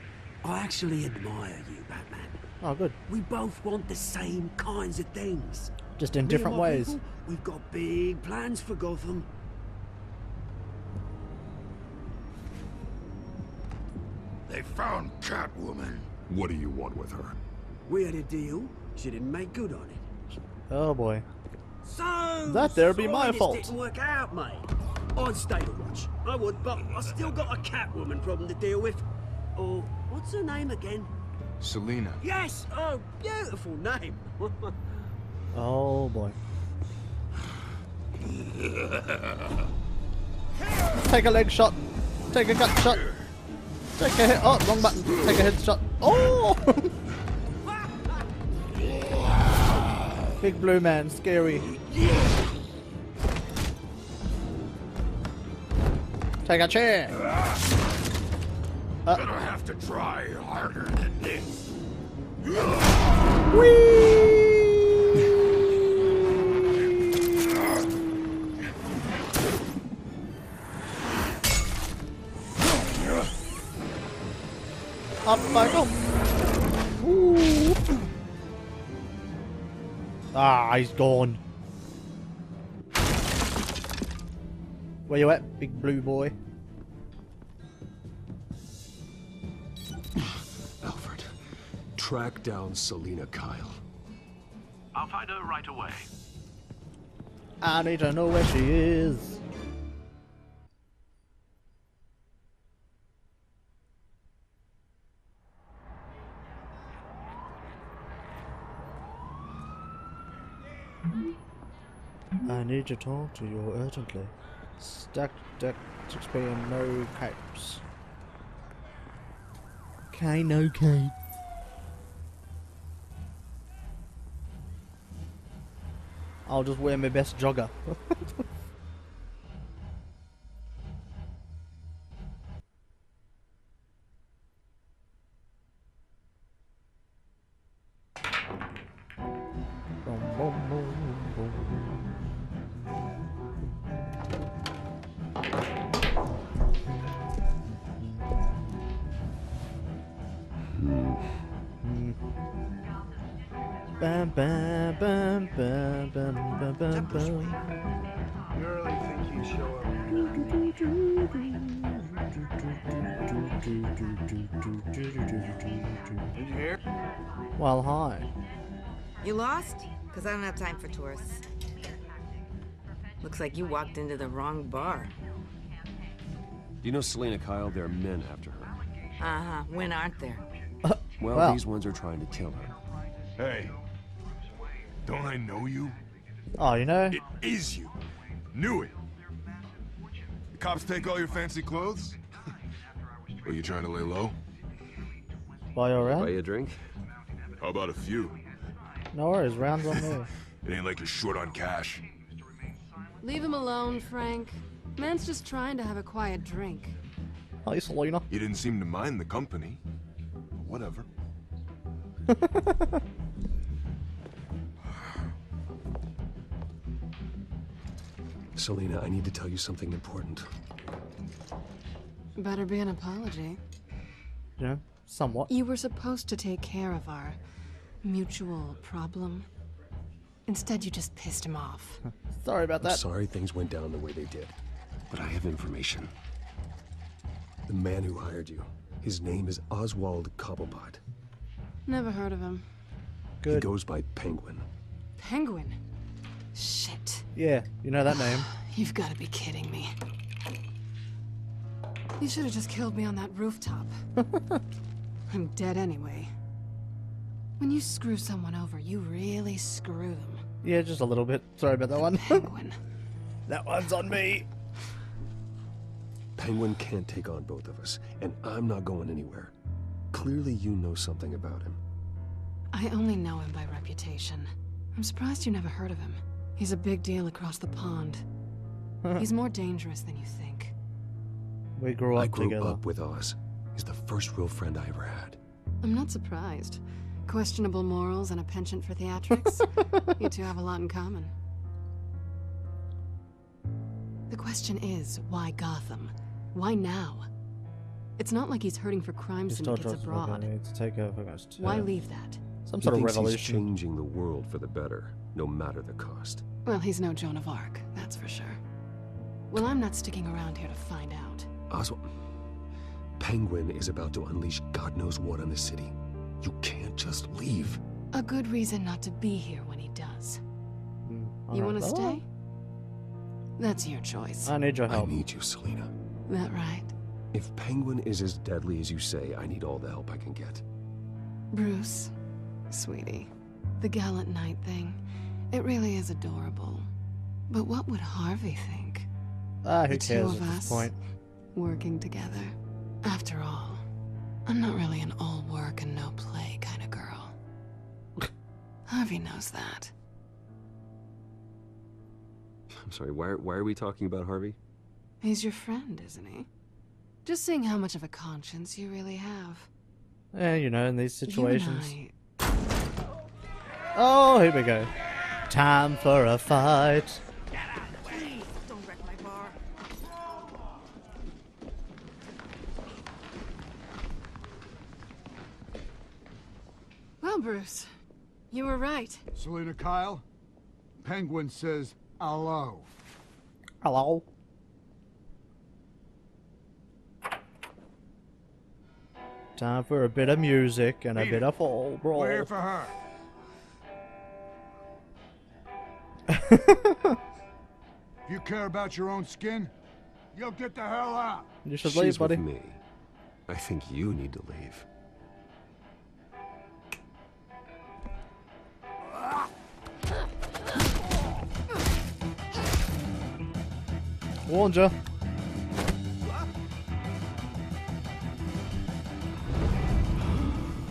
[SPEAKER 2] I actually admire you, Batman.
[SPEAKER 1] Oh, good.
[SPEAKER 2] We both want the same kinds of things.
[SPEAKER 1] Just in
[SPEAKER 2] Me and
[SPEAKER 1] different
[SPEAKER 2] my
[SPEAKER 1] ways.
[SPEAKER 2] people, we've got big plans for Gotham.
[SPEAKER 3] They found Catwoman. What do you want with her?
[SPEAKER 2] We had a deal. She didn't make good on it.
[SPEAKER 1] Oh boy.
[SPEAKER 2] So
[SPEAKER 1] That there be my
[SPEAKER 2] sorry
[SPEAKER 1] fault.
[SPEAKER 2] This didn't work out, mate. I'd stay to watch. I would, but I still got a Catwoman problem to deal with. Oh, what's her name again?
[SPEAKER 12] Selena.
[SPEAKER 2] Yes! Oh, beautiful name.
[SPEAKER 1] Oh boy. Take a leg shot. Take a gut shot. Take a hit. Oh, wrong button. Take a head shot. Oh! Big blue man, scary. Take a chair.
[SPEAKER 3] Gonna have to try harder than this.
[SPEAKER 1] Up I go. Ooh. Ah, he's gone. Where you at, big blue boy?
[SPEAKER 9] Alfred, track down Selina Kyle.
[SPEAKER 14] I'll find her right away.
[SPEAKER 1] I need to know where she is. I need to talk to you urgently. Stack deck 6 p.m. No capes. Okay, no cape. I'll just wear my best jogger. Bam, bam, bam, bam, bam, bam, bam, bam.
[SPEAKER 15] You really think he'd show up? Did you hear?
[SPEAKER 1] Well, hi.
[SPEAKER 16] You lost? Because I don't have time for tourists. Looks like you walked into the wrong bar.
[SPEAKER 9] Do you know Selina Kyle? There are men after her.
[SPEAKER 16] Uh-huh. When aren't there?
[SPEAKER 9] Well, these ones are trying to kill her.
[SPEAKER 3] Hey, don't I know you?
[SPEAKER 1] Oh, you know?
[SPEAKER 3] It is you. Knew it. The cops take all your fancy clothes? Are you trying to lay low?
[SPEAKER 1] Buy your round?
[SPEAKER 9] Buy you a drink?
[SPEAKER 3] How about a few?
[SPEAKER 1] No worries, rounds on me.
[SPEAKER 3] It ain't like you're short on cash.
[SPEAKER 6] Leave him alone, Frank. Man's just trying to have a quiet drink.
[SPEAKER 1] Hi, Selina.
[SPEAKER 3] You didn't seem to mind the company. Whatever.
[SPEAKER 9] Selina, I need to tell you something important.
[SPEAKER 6] Better be an apology.
[SPEAKER 1] Yeah, somewhat.
[SPEAKER 6] You were supposed to take care of our mutual problem. Instead, you just pissed him off.
[SPEAKER 1] Sorry about that.
[SPEAKER 9] I'm sorry things went down the way they did. But I have information. The man who hired you, his name is Oswald Cobblepot.
[SPEAKER 6] Never heard of him.
[SPEAKER 1] Good.
[SPEAKER 9] He goes by Penguin.
[SPEAKER 6] Penguin? Shit.
[SPEAKER 1] Yeah, you know that name.
[SPEAKER 6] You've got to be kidding me. You should have just killed me on that rooftop. I'm dead anyway. When you screw someone over, you really screw them.
[SPEAKER 1] Yeah, just a little bit. Sorry about that one.
[SPEAKER 6] Penguin.
[SPEAKER 1] That one's on me.
[SPEAKER 9] Penguin can't take on both of us, and I'm not going anywhere. Clearly you know something about him.
[SPEAKER 6] I only know him by reputation. I'm surprised you never heard of him. He's a big deal across the pond. He's more dangerous than you think.
[SPEAKER 1] We grew up
[SPEAKER 9] together. I grew
[SPEAKER 1] together.
[SPEAKER 9] up with Oz. He's the first real friend I ever had.
[SPEAKER 6] I'm not surprised. Questionable morals and a penchant for theatrics. You two have a lot in common. The question is, why Gotham? Why now? It's not like he's hurting for crime syndicates abroad. Why leave that?
[SPEAKER 1] Some sort of revolution.
[SPEAKER 9] He's changing the world for the better, no matter the cost.
[SPEAKER 6] Well, he's no Joan of Arc, that's for sure. Well, I'm not sticking around here to find out.
[SPEAKER 9] Oswald, Penguin is about to unleash God knows what on the city. You can't just leave.
[SPEAKER 6] A good reason not to be here when he does. You want to stay? That's your choice.
[SPEAKER 1] I need your help.
[SPEAKER 9] I need you, Selina.
[SPEAKER 6] That right?
[SPEAKER 9] If Penguin is as deadly as you say, I need all the help I can get.
[SPEAKER 6] Bruce, sweetie, the gallant knight thing, it really is adorable. But what would Harvey think?
[SPEAKER 1] Who cares at this point?
[SPEAKER 6] Working together. After all, I'm not really an all work and no play kind of girl. Harvey knows that.
[SPEAKER 9] I'm sorry, why are we talking about Harvey?
[SPEAKER 6] He's your friend, isn't he? Just seeing how much of a conscience you really have.
[SPEAKER 1] Yeah, you know, in these situations. Oh, here we go. Time for a fight.
[SPEAKER 16] Please, don't wreck my bar.
[SPEAKER 6] Well, Bruce, you were right.
[SPEAKER 15] Selina Kyle, Penguin says hello.
[SPEAKER 1] Hello. Time for a bit of music and a bit of fall brawl.
[SPEAKER 15] We're here for her. If you care about your own skin, you'll get the hell out.
[SPEAKER 1] You should
[SPEAKER 9] She's
[SPEAKER 1] leave, buddy.
[SPEAKER 9] With me. I think you need to leave.
[SPEAKER 1] Warned ya.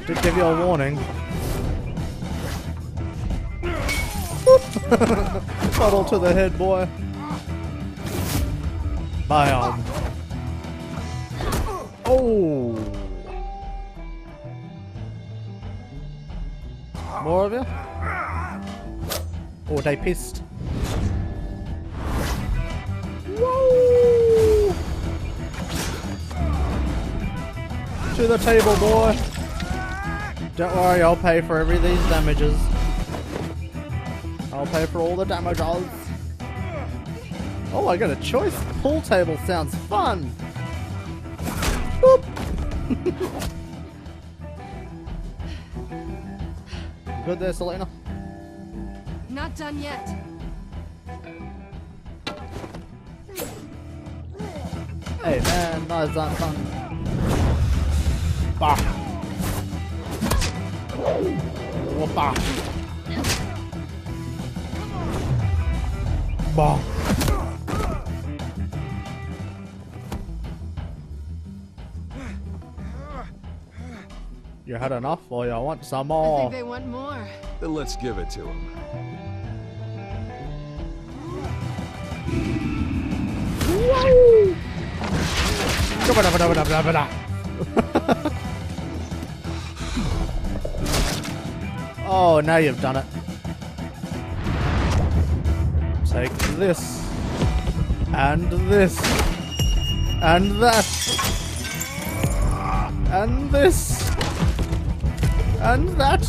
[SPEAKER 1] Did give you a warning. Puddle to the head, boy. Bam. Oh. More of you? Oh, they pissed. Woo! To the table, boy. Don't worry, I'll pay for every of these damages. I'll pay for all the damages. Oh, I got a choice. Pool table sounds fun. Boop. Good there, Selena.
[SPEAKER 6] Not done yet.
[SPEAKER 1] Hey man, nice that fun. Bah. Whoppa. Bah. You had enough, or you want some
[SPEAKER 6] I
[SPEAKER 1] more?
[SPEAKER 6] think they want more.
[SPEAKER 9] Then let's give it to him.
[SPEAKER 1] Woo! Oh, now you've done it. Take this. And this. And that. And this. And that.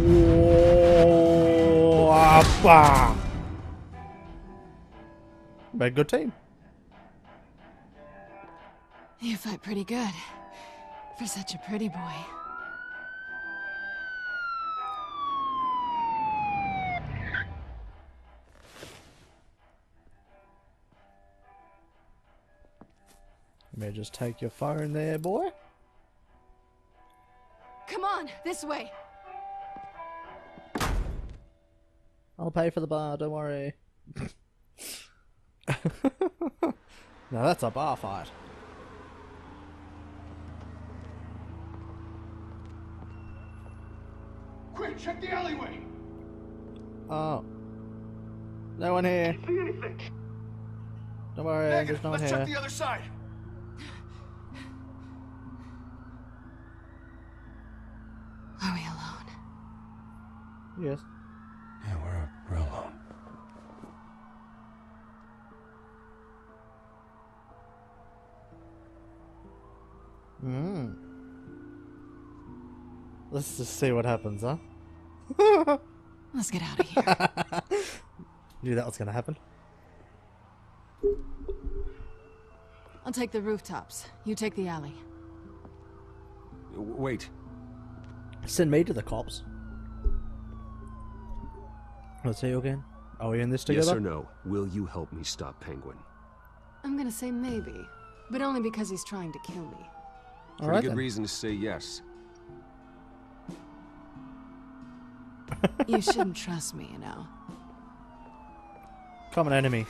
[SPEAKER 1] Whoa, appa. But good team.
[SPEAKER 6] You fight pretty good. For such a pretty boy.
[SPEAKER 1] You may just take your phone there, boy.
[SPEAKER 6] Come on, this way.
[SPEAKER 1] I'll pay for the bar, don't worry. Now that's a bar fight.
[SPEAKER 15] Quick, check the alleyway.
[SPEAKER 1] Oh. No one here.
[SPEAKER 15] See anything?
[SPEAKER 1] Don't worry, there's no one
[SPEAKER 15] Let's
[SPEAKER 1] here.
[SPEAKER 15] check the other side.
[SPEAKER 6] Are we alone?
[SPEAKER 1] Yes.
[SPEAKER 7] Yeah, we're alone.
[SPEAKER 1] Let's just see what happens, huh?
[SPEAKER 6] Let's get out of here.
[SPEAKER 1] Knew that was gonna happen.
[SPEAKER 6] I'll take the rooftops. You take the alley.
[SPEAKER 9] Wait.
[SPEAKER 1] Send me to the cops. Let's see you again. Are we in this together?
[SPEAKER 9] Yes or no? Will you help me stop Penguin?
[SPEAKER 6] I'm gonna say maybe, but only because he's trying to kill me.
[SPEAKER 9] Pretty good reason to say yes.
[SPEAKER 6] You shouldn't trust me, you know.
[SPEAKER 1] Common enemy.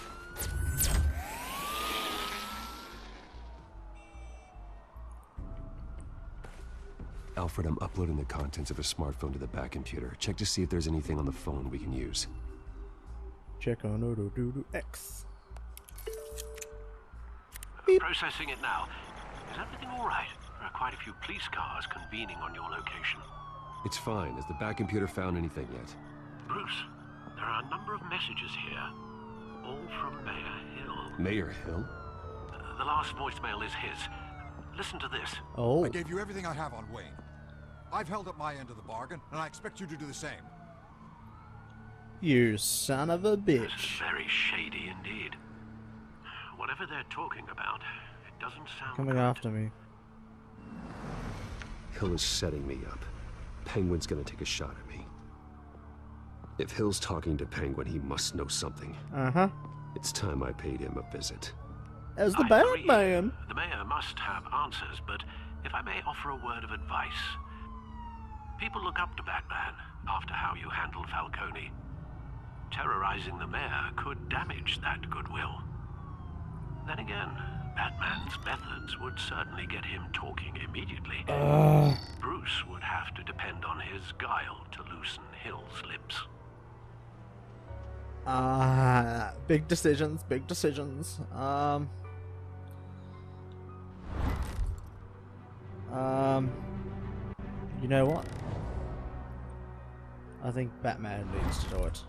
[SPEAKER 9] Alfred, I'm uploading the contents of a smartphone to the back computer. Check to see if there's anything on the phone we can use.
[SPEAKER 1] Check on X.
[SPEAKER 14] Processing it now. Is everything all right? There are quite a few police cars convening on your location.
[SPEAKER 9] It's fine. Has the back computer found anything yet?
[SPEAKER 14] Bruce, there are a number of messages here. All from Mayor Hill.
[SPEAKER 9] Mayor Hill?
[SPEAKER 14] The last voicemail is his. Listen to this.
[SPEAKER 1] Oh.
[SPEAKER 17] I gave you everything I have on Wayne. I've held up my end of the bargain, and I expect you to do the same.
[SPEAKER 1] You son of a bitch.
[SPEAKER 14] This is very shady indeed. Whatever they're talking about, it doesn't sound
[SPEAKER 1] coming
[SPEAKER 14] good.
[SPEAKER 1] after me.
[SPEAKER 9] Hill is setting me up. Penguin's gonna take a shot at me. If Hill's talking to Penguin, he must know something.
[SPEAKER 1] Uh-huh.
[SPEAKER 9] It's time I paid him a visit.
[SPEAKER 1] As the Batman.
[SPEAKER 14] The mayor must have answers, but if I may offer a word of advice. People look up to Batman after how you handled Falcone. Terrorizing the mayor could damage that goodwill. Then again, Batman's methods would certainly get him talking immediately. Bruce would have to depend on his guile to loosen Hill's lips.
[SPEAKER 1] Big decisions, big decisions. You know what? I think Batman needs to do it.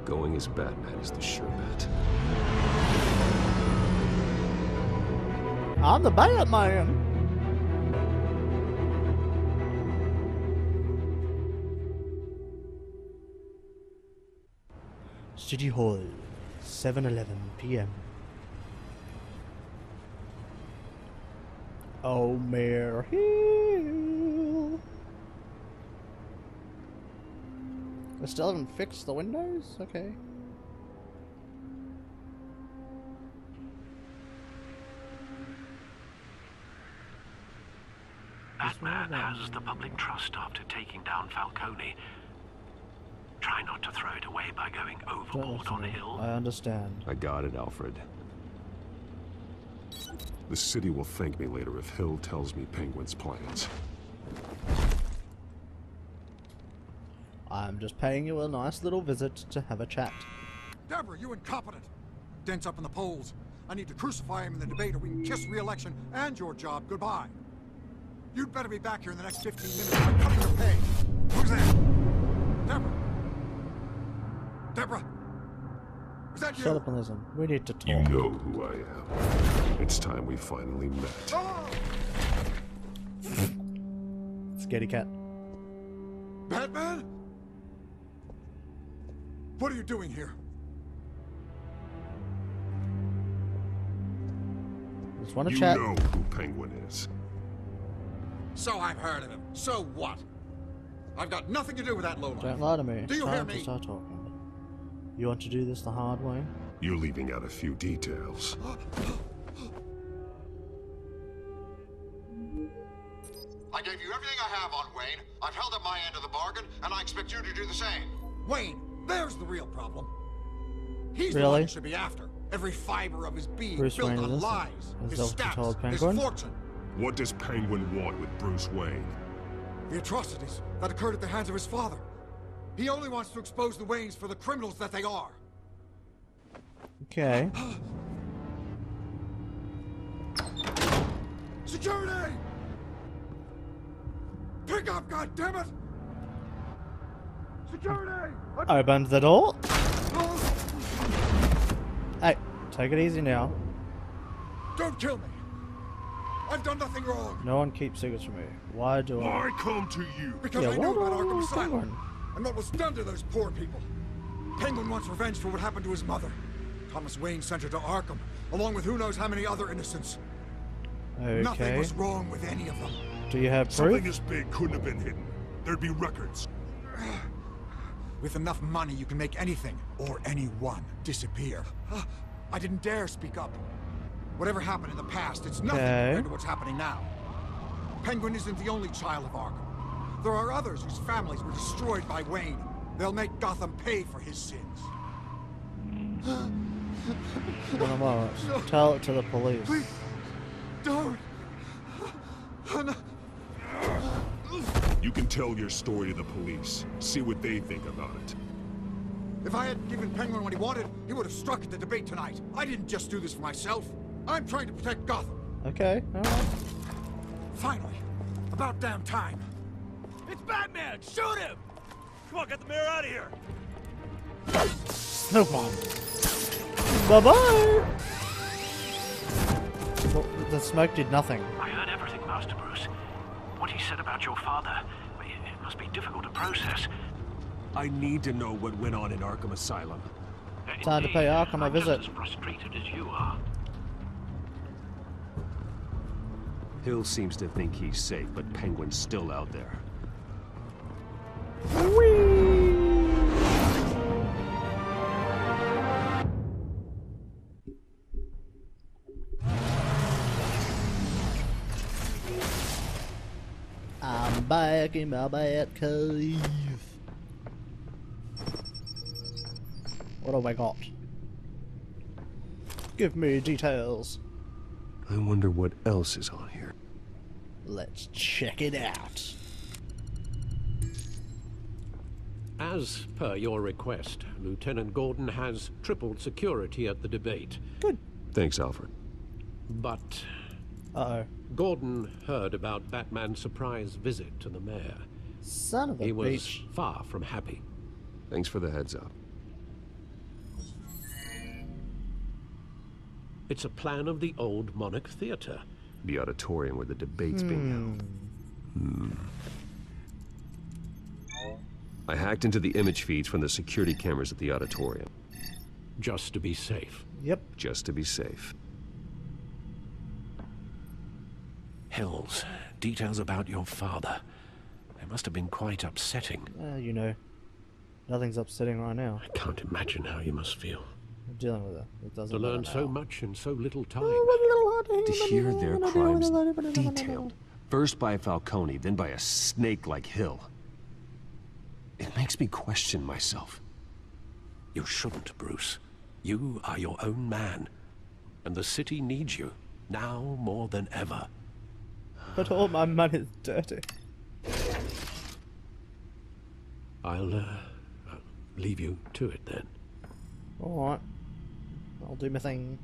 [SPEAKER 9] Going as Batman is the sure bet.
[SPEAKER 1] I'm the Batman! City Hall, 7:11 p.m. Oh, Mayor Hill. I still haven't fixed the windows? Okay.
[SPEAKER 14] Batman has the public trust after taking down Falcone. Try not to throw it away by going overboard on Hill.
[SPEAKER 1] I understand.
[SPEAKER 9] I got it, Alfred.
[SPEAKER 3] The city will thank me later if Hill tells me Penguin's plans.
[SPEAKER 1] I'm just paying you a nice little visit to have a chat.
[SPEAKER 17] Deborah, you incompetent! Dent's up in the polls. I need to crucify him in the debate or we can kiss re-election and your job goodbye. You'd better be back here in the next 15 minutes or I'm cutting your pay. Who's that? Deborah? Deborah? Is that you?
[SPEAKER 1] Shut up and listen. We need to talk.
[SPEAKER 3] You know who I am. It's time we finally met.
[SPEAKER 17] Oh!
[SPEAKER 1] Scaredy cat.
[SPEAKER 17] Batman? What are you doing here?
[SPEAKER 1] Just want to chat.
[SPEAKER 3] You know who Penguin is.
[SPEAKER 17] So I've heard of him. So what? I've got nothing to do with that lowlife.
[SPEAKER 1] Don't lie to me.
[SPEAKER 17] Do you hear
[SPEAKER 1] Time
[SPEAKER 17] me?
[SPEAKER 1] to start talking. You want to do this the hard way?
[SPEAKER 3] You're leaving out a few details.
[SPEAKER 17] I gave you everything I have on Wayne. I've held up my end of the bargain, and I expect you to do the same. Wayne, there's the real problem. He's the one you should be after. Every fiber of his being
[SPEAKER 1] Bruce
[SPEAKER 17] built
[SPEAKER 1] Wayne
[SPEAKER 17] on
[SPEAKER 1] is
[SPEAKER 17] lies. His status, his fortune.
[SPEAKER 3] What does Penguin want with Bruce Wayne?
[SPEAKER 17] The atrocities that occurred at the hands of his father. He only wants to expose the Waynes for the criminals that they are.
[SPEAKER 1] Okay.
[SPEAKER 17] Security! Pick up, goddammit! Security!
[SPEAKER 1] Open the door. Hey, take it easy now.
[SPEAKER 17] Don't kill me! I've done nothing wrong!
[SPEAKER 1] No one keeps secrets from me. Why do I?
[SPEAKER 3] I come to you!
[SPEAKER 17] Because I knew about Arkham Asylum and what was done to those poor people. Penguin wants revenge for what happened to his mother. Thomas Wayne sent her to Arkham, along with who knows how many other innocents.
[SPEAKER 1] Okay.
[SPEAKER 17] Nothing was wrong with any of them.
[SPEAKER 1] Do you have proof?
[SPEAKER 3] Something this big couldn't have been hidden. There'd be records.
[SPEAKER 17] With enough money, you can make anything, or anyone, disappear. I didn't dare speak up. Whatever happened in the past, it's nothing compared to what's happening now. Penguin isn't the only child of Arkham. There are others whose families were destroyed by Wayne. They'll make Gotham pay for his sins.
[SPEAKER 1] Tell it to the police.
[SPEAKER 17] Please, don't.
[SPEAKER 3] You can tell your story to the police. See what they think about it.
[SPEAKER 17] If I had given Penguin what he wanted, he would have struck at the debate tonight. I didn't just do this for myself. I'm trying to protect Gotham.
[SPEAKER 1] Okay, alright.
[SPEAKER 17] Finally. About damn time.
[SPEAKER 13] It's Batman! Shoot him! Come on, get the mayor out of here!
[SPEAKER 1] Snoop bomb. Bye-bye! The smoke did nothing.
[SPEAKER 14] I heard everything, Master Bruce. What he said about your father, it must be difficult to process.
[SPEAKER 9] I need to know what went on in Arkham Asylum.
[SPEAKER 1] Time to pay Arkham a visit.
[SPEAKER 14] Just as frustrated as you are.
[SPEAKER 9] Hill seems to think he's safe, but Penguin's still out there.
[SPEAKER 1] I'm back in my bad cave. What have I got? Give me details.
[SPEAKER 9] I wonder what else is on here.
[SPEAKER 1] Let's check it out.
[SPEAKER 8] As per your request, Lieutenant Gordon has tripled security at the debate.
[SPEAKER 1] Good.
[SPEAKER 9] Thanks, Alfred.
[SPEAKER 8] But...
[SPEAKER 1] Uh-oh.
[SPEAKER 8] Gordon heard about Batman's surprise visit to the mayor.
[SPEAKER 1] Son of a bitch.
[SPEAKER 8] He was far from happy.
[SPEAKER 9] Thanks for the heads up.
[SPEAKER 8] It's a plan of the old Monarch Theater.
[SPEAKER 9] The auditorium where the debate's being held. I hacked into the image feeds from the security cameras at the auditorium.
[SPEAKER 8] Just to be safe.
[SPEAKER 1] Yep.
[SPEAKER 9] Just to be safe.
[SPEAKER 14] Hills, details about your father. They must have been quite upsetting.
[SPEAKER 1] You know, nothing's upsetting right now.
[SPEAKER 8] I can't imagine how you must feel.
[SPEAKER 1] I'm dealing with it. It doesn't
[SPEAKER 8] to learn
[SPEAKER 1] matter
[SPEAKER 8] so
[SPEAKER 1] now.
[SPEAKER 8] much in so little time.
[SPEAKER 9] To hear their crimes detailed. First by Falcone, then by a snake like Hill. It makes me question myself.
[SPEAKER 14] You shouldn't, Bruce. You are your own man. And the city needs you, now more than ever.
[SPEAKER 1] But all my money's dirty.
[SPEAKER 8] I'll leave you to it then.
[SPEAKER 1] Alright. I'll do my thing.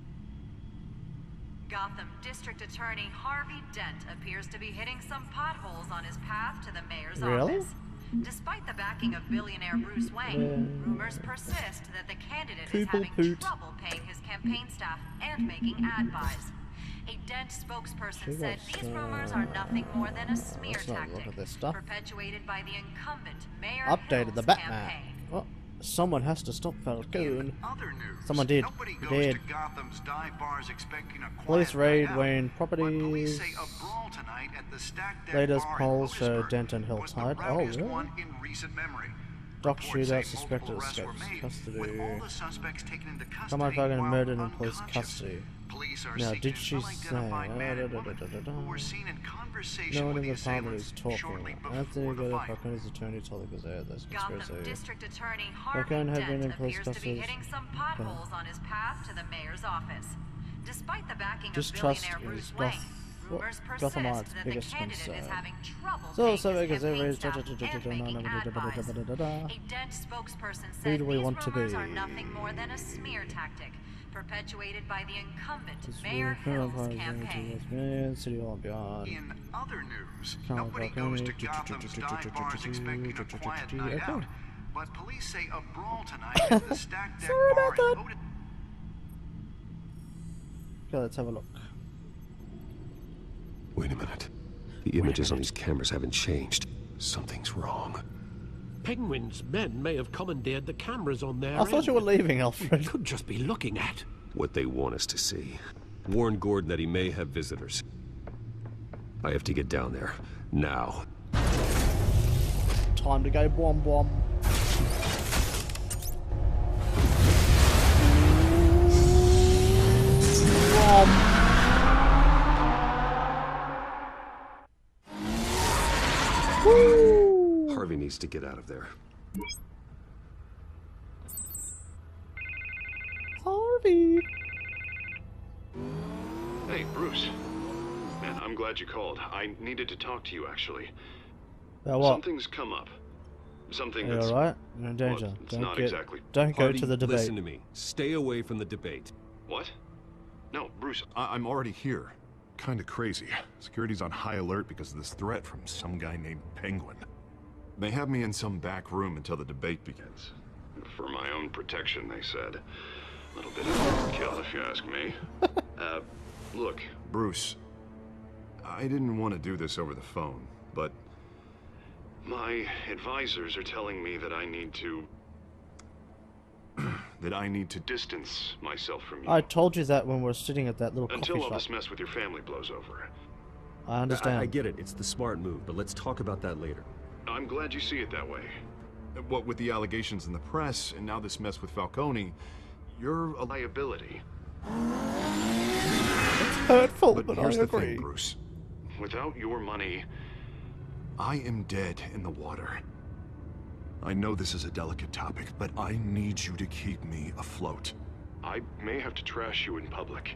[SPEAKER 18] Gotham District Attorney Harvey Dent appears to be hitting some potholes on his path to the mayor's office. Despite the backing of billionaire Bruce Wayne, rumors persist that the candidate is having trouble paying his campaign staff and making ad buys. A Dent spokesperson said these rumors are nothing more than a smear tactic perpetuated by the incumbent Mayor
[SPEAKER 1] Updated the Batman. Well, someone has to stop Falcone. Someone did. He did. Police raid Wayne properties. Latest polls show Dent and Hill tied. Oh, really? Doc shootout suspected escapes custody. Someone Falcone murdered in police custody. Now, did she say? No one in the department is talking. Anthony Goddard, Falcone's attorney, told the Gazette there's conspiracy.
[SPEAKER 18] District Attorney Harvey Dent appears to be hitting some potholes on his path to the mayor's office. Despite the backing of billionaire Bruce Wayne, rumors persist that the candidate is having trouble paying his campaign staff and making ad buys. A Dent spokesperson said these rumors are nothing more than a smear tactic perpetuated by the incumbent Mayor Hill's campaign.
[SPEAKER 3] In other news, nobody goes to Gotham's dive bars expecting a quiet night out, but police say a brawl tonight at the Stack Deck Bar in Otis.
[SPEAKER 1] Okay, let's have a look.
[SPEAKER 9] Wait a minute. The images on these cameras haven't changed. Something's wrong.
[SPEAKER 8] Penguin's men may have commandeered the cameras on their
[SPEAKER 1] I thought you were leaving, Alfred.
[SPEAKER 8] We could just be looking at
[SPEAKER 9] what they want us to see. Warn Gordon that he may have visitors. I have to get down there. Now.
[SPEAKER 1] Time to go bomb bomb.
[SPEAKER 9] Harvey needs to get out of there.
[SPEAKER 1] Harvey!
[SPEAKER 3] Hey, Bruce. Man, I'm glad you called. I needed to talk to you, actually.
[SPEAKER 1] About what?
[SPEAKER 3] Something's come up. Something that's...
[SPEAKER 1] You alright? You're in danger.
[SPEAKER 3] Well, it's not exactly...
[SPEAKER 1] Don't go to the debate.
[SPEAKER 9] Listen to me. Stay away from the debate.
[SPEAKER 3] What? No, Bruce, I'm already here. Kinda crazy. Security's on high alert because of this threat from some guy named Penguin. They have me in some back room until the debate begins. For my own protection, they said. A little bit of overkill, if you ask me. Look, Bruce, I didn't want to do this over the phone, but my advisors are telling me that I need to... that I need to distance myself from you.
[SPEAKER 1] I told you that when we were sitting at that little coffee shop.
[SPEAKER 3] Until all this mess with your family blows over.
[SPEAKER 1] I understand.
[SPEAKER 9] I get it. It's the smart move, but let's talk about that later.
[SPEAKER 3] I'm glad you see it that way. What with the allegations in the press, and now this mess with Falcone, you're a liability.
[SPEAKER 1] It's hurtful, but
[SPEAKER 3] here's
[SPEAKER 1] I
[SPEAKER 3] the
[SPEAKER 1] agree.
[SPEAKER 3] thing, Bruce. Without your money, I am dead in the water. I know this is a delicate topic, but I need you to keep me afloat. I may have to trash you in public,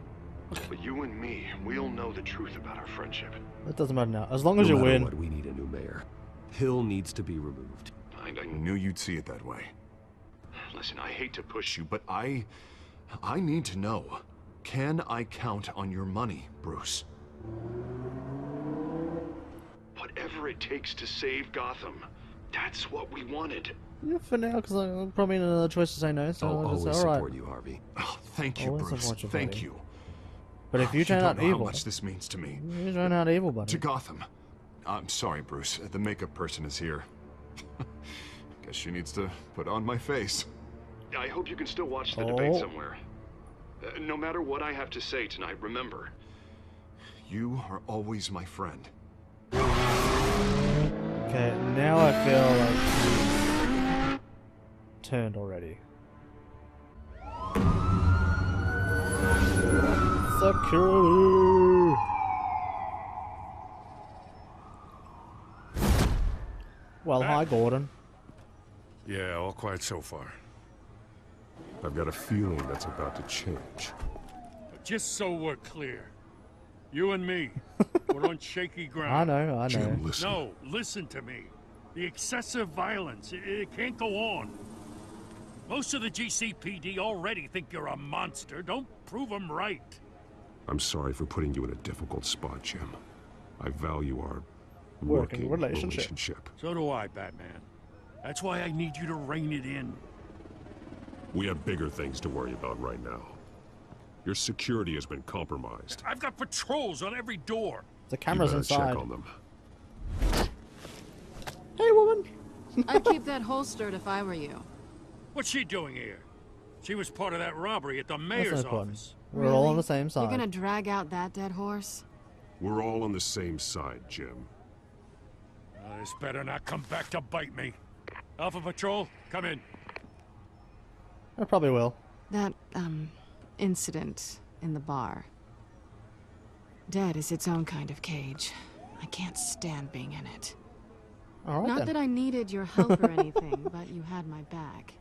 [SPEAKER 3] but you and me, we'll know the truth about our friendship.
[SPEAKER 1] It doesn't matter now. As long as you win.
[SPEAKER 9] What, we need a new mayor. Hill needs to be removed.
[SPEAKER 3] I knew you'd see it that way. Listen, I hate to push you, but I need to know. Can I count on your money, Bruce? Whatever it takes to save Gotham. That's what we wanted.
[SPEAKER 1] Yeah, for now, because I'm probably in another choice to say no, so
[SPEAKER 9] I'll
[SPEAKER 1] I'll
[SPEAKER 9] always
[SPEAKER 1] just say,
[SPEAKER 9] support you, Harvey.
[SPEAKER 3] Oh, thank you, Bruce. Thank you.
[SPEAKER 1] But if you turn out evil,
[SPEAKER 3] how much this means to me.
[SPEAKER 1] You turn out evil, buddy.
[SPEAKER 3] To Gotham. I'm sorry, Bruce. The makeup person is here. Guess she needs to put on my face. I hope you can still watch the debate somewhere. No matter what I have to say tonight, remember, you are always my friend.
[SPEAKER 1] Okay, now I feel like turned already. Security. Well, hi, Gordon.
[SPEAKER 5] Yeah, all quiet so far.
[SPEAKER 9] I've got a feeling that's about to change.
[SPEAKER 5] Just so we're clear, you and me, we're on shaky ground.
[SPEAKER 1] I know.
[SPEAKER 3] Jim, listen.
[SPEAKER 5] No, listen to me. The excessive violence, it can't go on. Most of the GCPD already think you're a monster. Don't prove them right.
[SPEAKER 9] I'm sorry for putting you in a difficult spot, Jim. I value our
[SPEAKER 1] working relationship.
[SPEAKER 5] So do I, Batman. That's why I need you to rein it in.
[SPEAKER 9] We have bigger things to worry about right now. Your security has been compromised.
[SPEAKER 5] I've got patrols on every door.
[SPEAKER 1] The camera's inside.
[SPEAKER 9] Check on them.
[SPEAKER 1] Hey, woman.
[SPEAKER 6] I'd keep that holstered if I were you.
[SPEAKER 5] What's she doing here? She was part of that robbery at the mayor's office.
[SPEAKER 1] We're all on the same side.
[SPEAKER 6] You're gonna drag out that dead horse?
[SPEAKER 9] We're all on the same side, Jim.
[SPEAKER 5] This better not come back to bite me. Alpha Patrol, come in.
[SPEAKER 1] I probably will.
[SPEAKER 6] That, incident in the bar. Dead is its own kind of cage. I can't stand being in it.
[SPEAKER 1] All right,
[SPEAKER 6] Not
[SPEAKER 1] then.
[SPEAKER 6] that I needed your help or anything, but you had my back.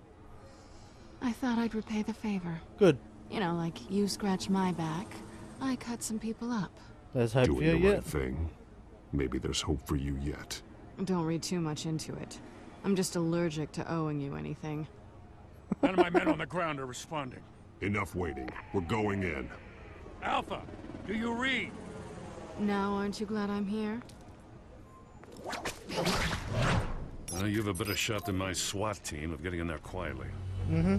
[SPEAKER 6] I thought I'd repay the favor.
[SPEAKER 1] Good.
[SPEAKER 6] You know, like you scratch my back, I cut some people up.
[SPEAKER 1] There's hope
[SPEAKER 9] Doing
[SPEAKER 1] for you
[SPEAKER 9] the
[SPEAKER 1] yet.
[SPEAKER 9] right thing. Maybe there's hope for you yet.
[SPEAKER 6] Don't read too much into it. I'm just allergic to owing you anything.
[SPEAKER 5] None of my men on the ground are responding.
[SPEAKER 9] Enough waiting. We're going in.
[SPEAKER 5] Alpha, do you read?
[SPEAKER 6] Now, aren't you glad I'm here?
[SPEAKER 5] Well, you have a better shot than my SWAT team of getting in there quietly.
[SPEAKER 1] Mm-hmm.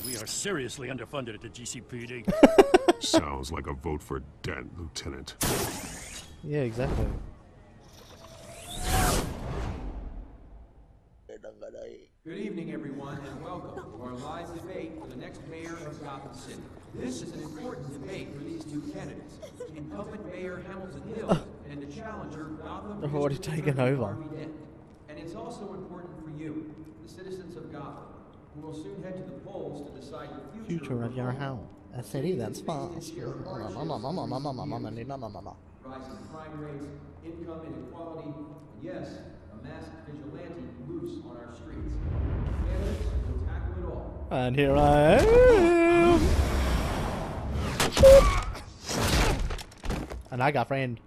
[SPEAKER 5] We are seriously underfunded at the GCPD.
[SPEAKER 9] Sounds like a vote for Dent, Lieutenant.
[SPEAKER 1] Yeah, exactly.
[SPEAKER 19] Good evening, everyone, and welcome to our live debate for the next mayor of Gotham City. This is an important debate for these two candidates, incumbent Mayor Hamilton Hill and the challenger Gotham.
[SPEAKER 1] They've already taken over.
[SPEAKER 19] And it's also important for you, the citizens of Gotham, who will soon head to the polls to decide the
[SPEAKER 1] Future of your home. A city that's fast.
[SPEAKER 19] rising crime rates, income inequality, and yes, a masked vigilante loose on our streets. Candidates will tackle it all.
[SPEAKER 1] And here I am. And I got a friend.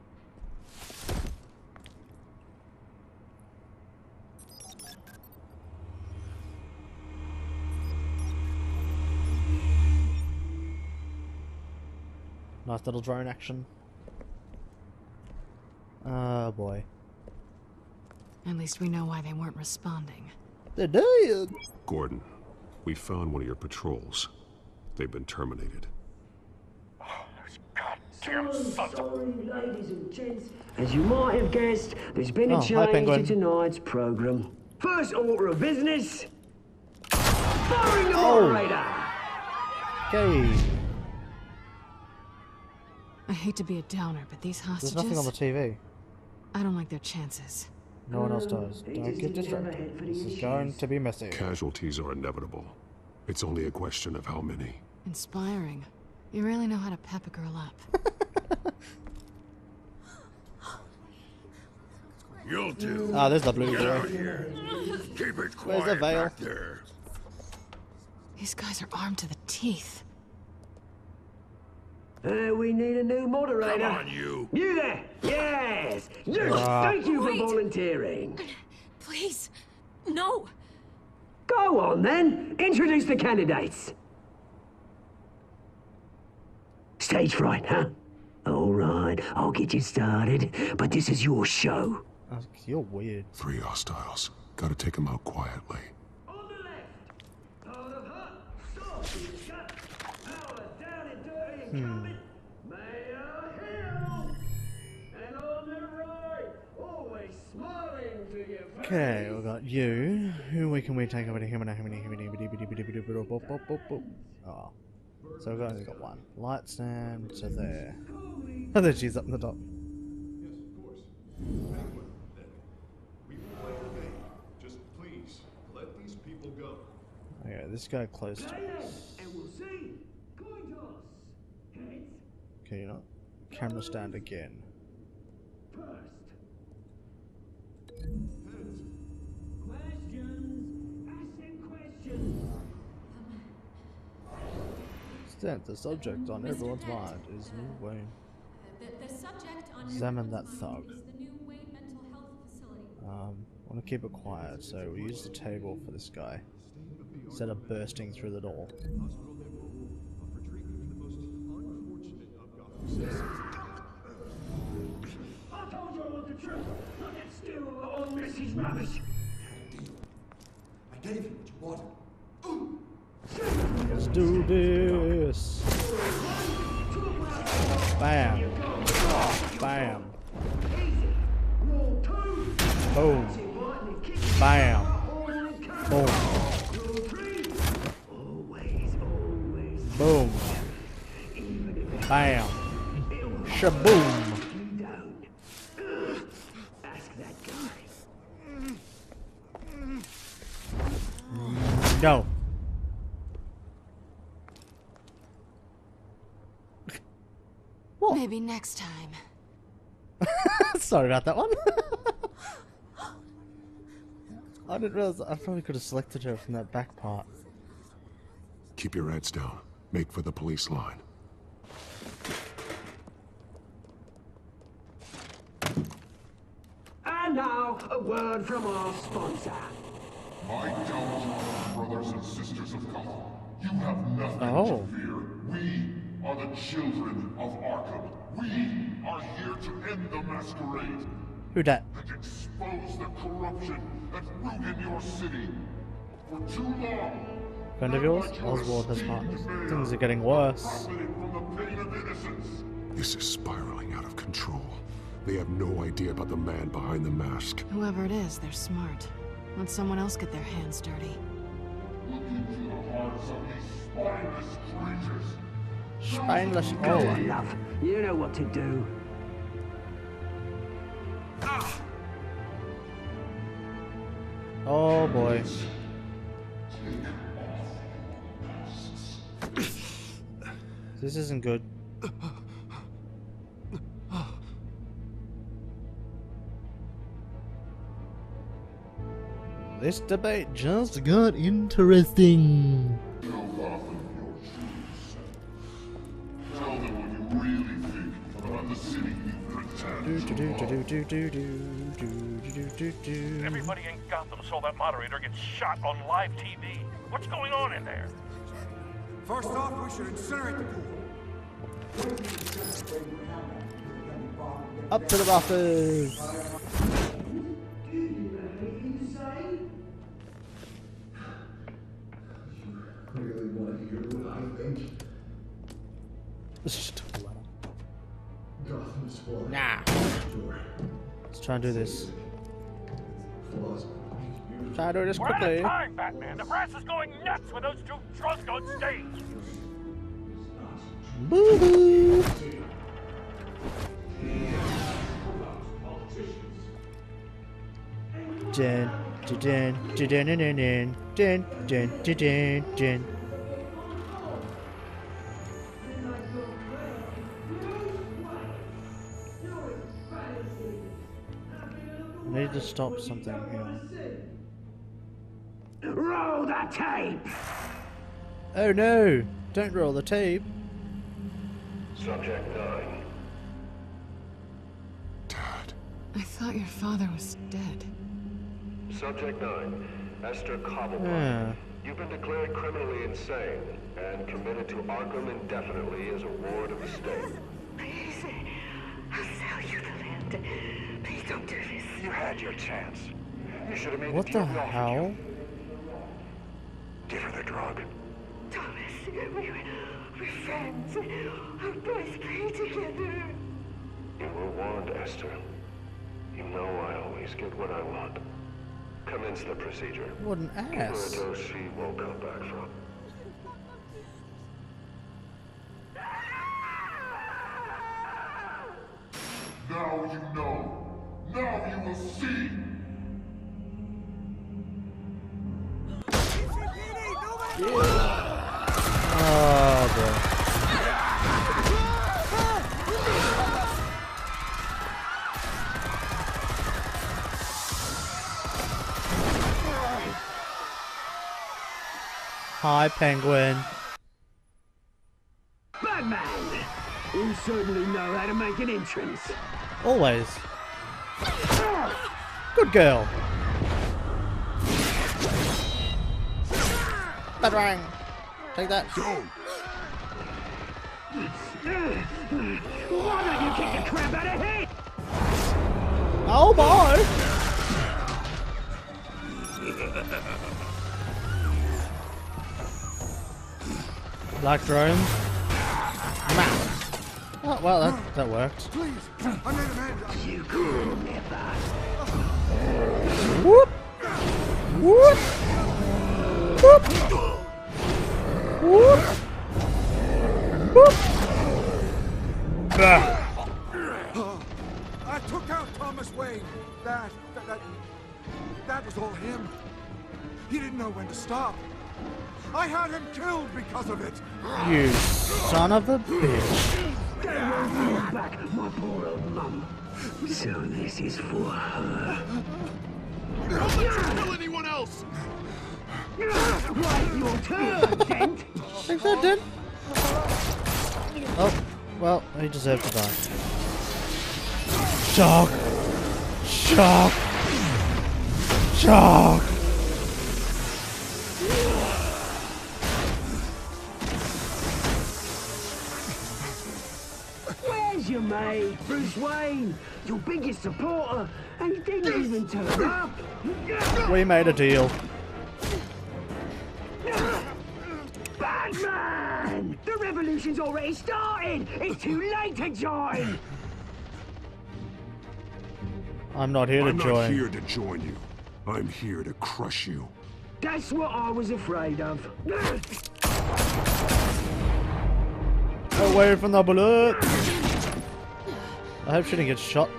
[SPEAKER 1] Nice little drone action. Oh boy.
[SPEAKER 6] At least we know why they weren't responding.
[SPEAKER 1] They're dead.
[SPEAKER 9] Gordon, we found one of your patrols. They've been terminated.
[SPEAKER 20] So sorry, ladies and gents. As you might have guessed, there's been a change to tonight's program.
[SPEAKER 2] First order of business. Firing the moderator.
[SPEAKER 1] Okay.
[SPEAKER 6] I hate to be a downer, but these hostages...
[SPEAKER 1] There's nothing on the TV.
[SPEAKER 6] I don't like their chances.
[SPEAKER 1] No one else does. Don't get distracted. This is going to be messy.
[SPEAKER 3] Casualties are inevitable. It's only a question of how many.
[SPEAKER 6] Inspiring. You really know how to pep a girl up.
[SPEAKER 5] You'll do.
[SPEAKER 1] Ah, there's the blue boy.
[SPEAKER 5] Keep it quiet.
[SPEAKER 1] Where's the veil?
[SPEAKER 5] Back there.
[SPEAKER 6] These guys are armed to the teeth.
[SPEAKER 2] We need a new moderator.
[SPEAKER 5] Come on, you.
[SPEAKER 2] You there? Yes. Yes. Thank you for volunteering.
[SPEAKER 4] Please, no.
[SPEAKER 2] Go on then. Introduce the candidates. Stage fright, huh? All right, I'll get you started, but this is your show.
[SPEAKER 1] You're weird.
[SPEAKER 3] 3 hostiles. Gotta take them out quietly.
[SPEAKER 2] On the left, out of hut, stop, shut, power down and dirty and coming, Mayor Hill, and on the right, always smiling to your face.
[SPEAKER 1] Okay, we got you. Who can we take over to him? Oh. So we've only got one. Light stand to there. And then she's up in the top.
[SPEAKER 3] Yes, of course. We will play the game. Just please, let these people go.
[SPEAKER 1] Okay, this guy close to us.
[SPEAKER 2] And we'll see. Coin toss. Heads.
[SPEAKER 1] Okay, you know. Camera stand again.
[SPEAKER 2] First. Questions. Ask them questions.
[SPEAKER 1] The subject on everyone's mind is New Wayne.
[SPEAKER 4] The subject on
[SPEAKER 1] Examine that thug.
[SPEAKER 4] is the New Wayne Mental Health Facility.
[SPEAKER 1] Want to keep it quiet, so we use the table for this guy instead of bursting through the door.
[SPEAKER 2] I told you I want the truth. Not that still on Mrs. Rubbish.
[SPEAKER 17] I gave you what you wanted.
[SPEAKER 1] Let's do this. Bam. Bam. Boom. Bam. Boom. Boom. Bam. Shaboom. No.
[SPEAKER 6] What? Maybe next time.
[SPEAKER 1] Sorry about that one. I didn't realize I probably could have selected her from that back part.
[SPEAKER 3] Keep your heads down. Make for the police line.
[SPEAKER 2] And now, a word from our sponsor.
[SPEAKER 20] My gallant brothers and sisters of Gotham, you have nothing
[SPEAKER 1] to
[SPEAKER 20] fear. We are the children of Arkham. We are here to end the masquerade.
[SPEAKER 1] Who dat?
[SPEAKER 20] And expose the corruption that ruined your city. For too long,
[SPEAKER 1] Friend of yours? Oswald has partners. Things are getting worse.
[SPEAKER 20] from the pain of innocence.
[SPEAKER 3] This is spiraling out of control. They have no idea about the man behind the mask.
[SPEAKER 6] Whoever it is, they're smart. Let someone else get their hands dirty.
[SPEAKER 20] Look into the hearts of these spineless creatures.
[SPEAKER 1] Spineless.
[SPEAKER 2] Go on, love. You know what to do.
[SPEAKER 1] Oh boy. This isn't good. This debate just got interesting.
[SPEAKER 20] Tell Gotham your truths. Tell them what you really think about the city you pretend.
[SPEAKER 13] Everybody in Gotham saw that moderator get shot on live TV. What's going on in there?
[SPEAKER 17] First off, we should incinerate the pool.
[SPEAKER 1] Up to the rafters.
[SPEAKER 20] Really want to hear what I think?
[SPEAKER 1] Let's just talk about him.
[SPEAKER 20] Gotham's flawed.
[SPEAKER 1] Nah. Let's try and do this.
[SPEAKER 20] Flaws.
[SPEAKER 1] Try to do this
[SPEAKER 13] We're out
[SPEAKER 1] quickly.
[SPEAKER 13] of time, Batman. The brass is going nuts with those two drunks on stage.
[SPEAKER 1] Boo-hoo. Dun, dun, dun, dun, dun, dun, dun, dun, dun, dun, dun. I need to stop something here.
[SPEAKER 2] Roll the tape!
[SPEAKER 1] Oh no! Don't roll the tape.
[SPEAKER 20] Subject 9.
[SPEAKER 6] I thought your father was dead.
[SPEAKER 20] Subject 9. Esther Cobblepot.
[SPEAKER 1] Yeah.
[SPEAKER 20] You've been declared criminally insane and committed to Arkham indefinitely as a ward of the state.
[SPEAKER 2] Please, I'll sell you the land. Please don't do this.
[SPEAKER 17] You had your chance. You should have made
[SPEAKER 1] What
[SPEAKER 17] the deal
[SPEAKER 1] the
[SPEAKER 17] we offered
[SPEAKER 1] hell?
[SPEAKER 17] you. Give her the drug.
[SPEAKER 2] Thomas, we're friends. Our boys play together.
[SPEAKER 20] You were warned, Esther. You know I always get what I want. Commence the procedure.
[SPEAKER 1] What an
[SPEAKER 20] Give her a
[SPEAKER 1] ass.
[SPEAKER 20] dose she won't come back from. Now you know. Now you will see.
[SPEAKER 1] Oh boy. Hi, Penguin.
[SPEAKER 2] Batman! You certainly know how to make an entrance.
[SPEAKER 1] Always. Good girl. Batarang. Take that.
[SPEAKER 2] Why don't you kick the crap out of him?
[SPEAKER 1] Oh boy. Black drone. Oh, well, that worked.
[SPEAKER 17] Please, I need a man.
[SPEAKER 2] You cool never.
[SPEAKER 1] Whoop! Whoop! Whoop! Whoop! Whoop!
[SPEAKER 17] I took out Thomas Wayne. That was all him. He didn't know when to stop. I had him killed because of it.
[SPEAKER 1] You son of a bitch.
[SPEAKER 2] Back, my poor old mum. So this is for her.
[SPEAKER 20] Don't let you kill anyone else!
[SPEAKER 2] Right, your turn, Dent.
[SPEAKER 1] Think that did? Oh, well, he deserved to die. Shock! Shock! Shock!
[SPEAKER 2] Where's your mate, Bruce Wayne? Your biggest supporter, and he didn't even turn up.
[SPEAKER 1] We made a deal.
[SPEAKER 2] Batman! The revolution's already started! It's too late to join!
[SPEAKER 1] I'm not here to join.
[SPEAKER 3] I'm not here to join you. I'm here to crush you.
[SPEAKER 2] That's what I was afraid of.
[SPEAKER 1] Away from the bullet! I hope she didn't get shot.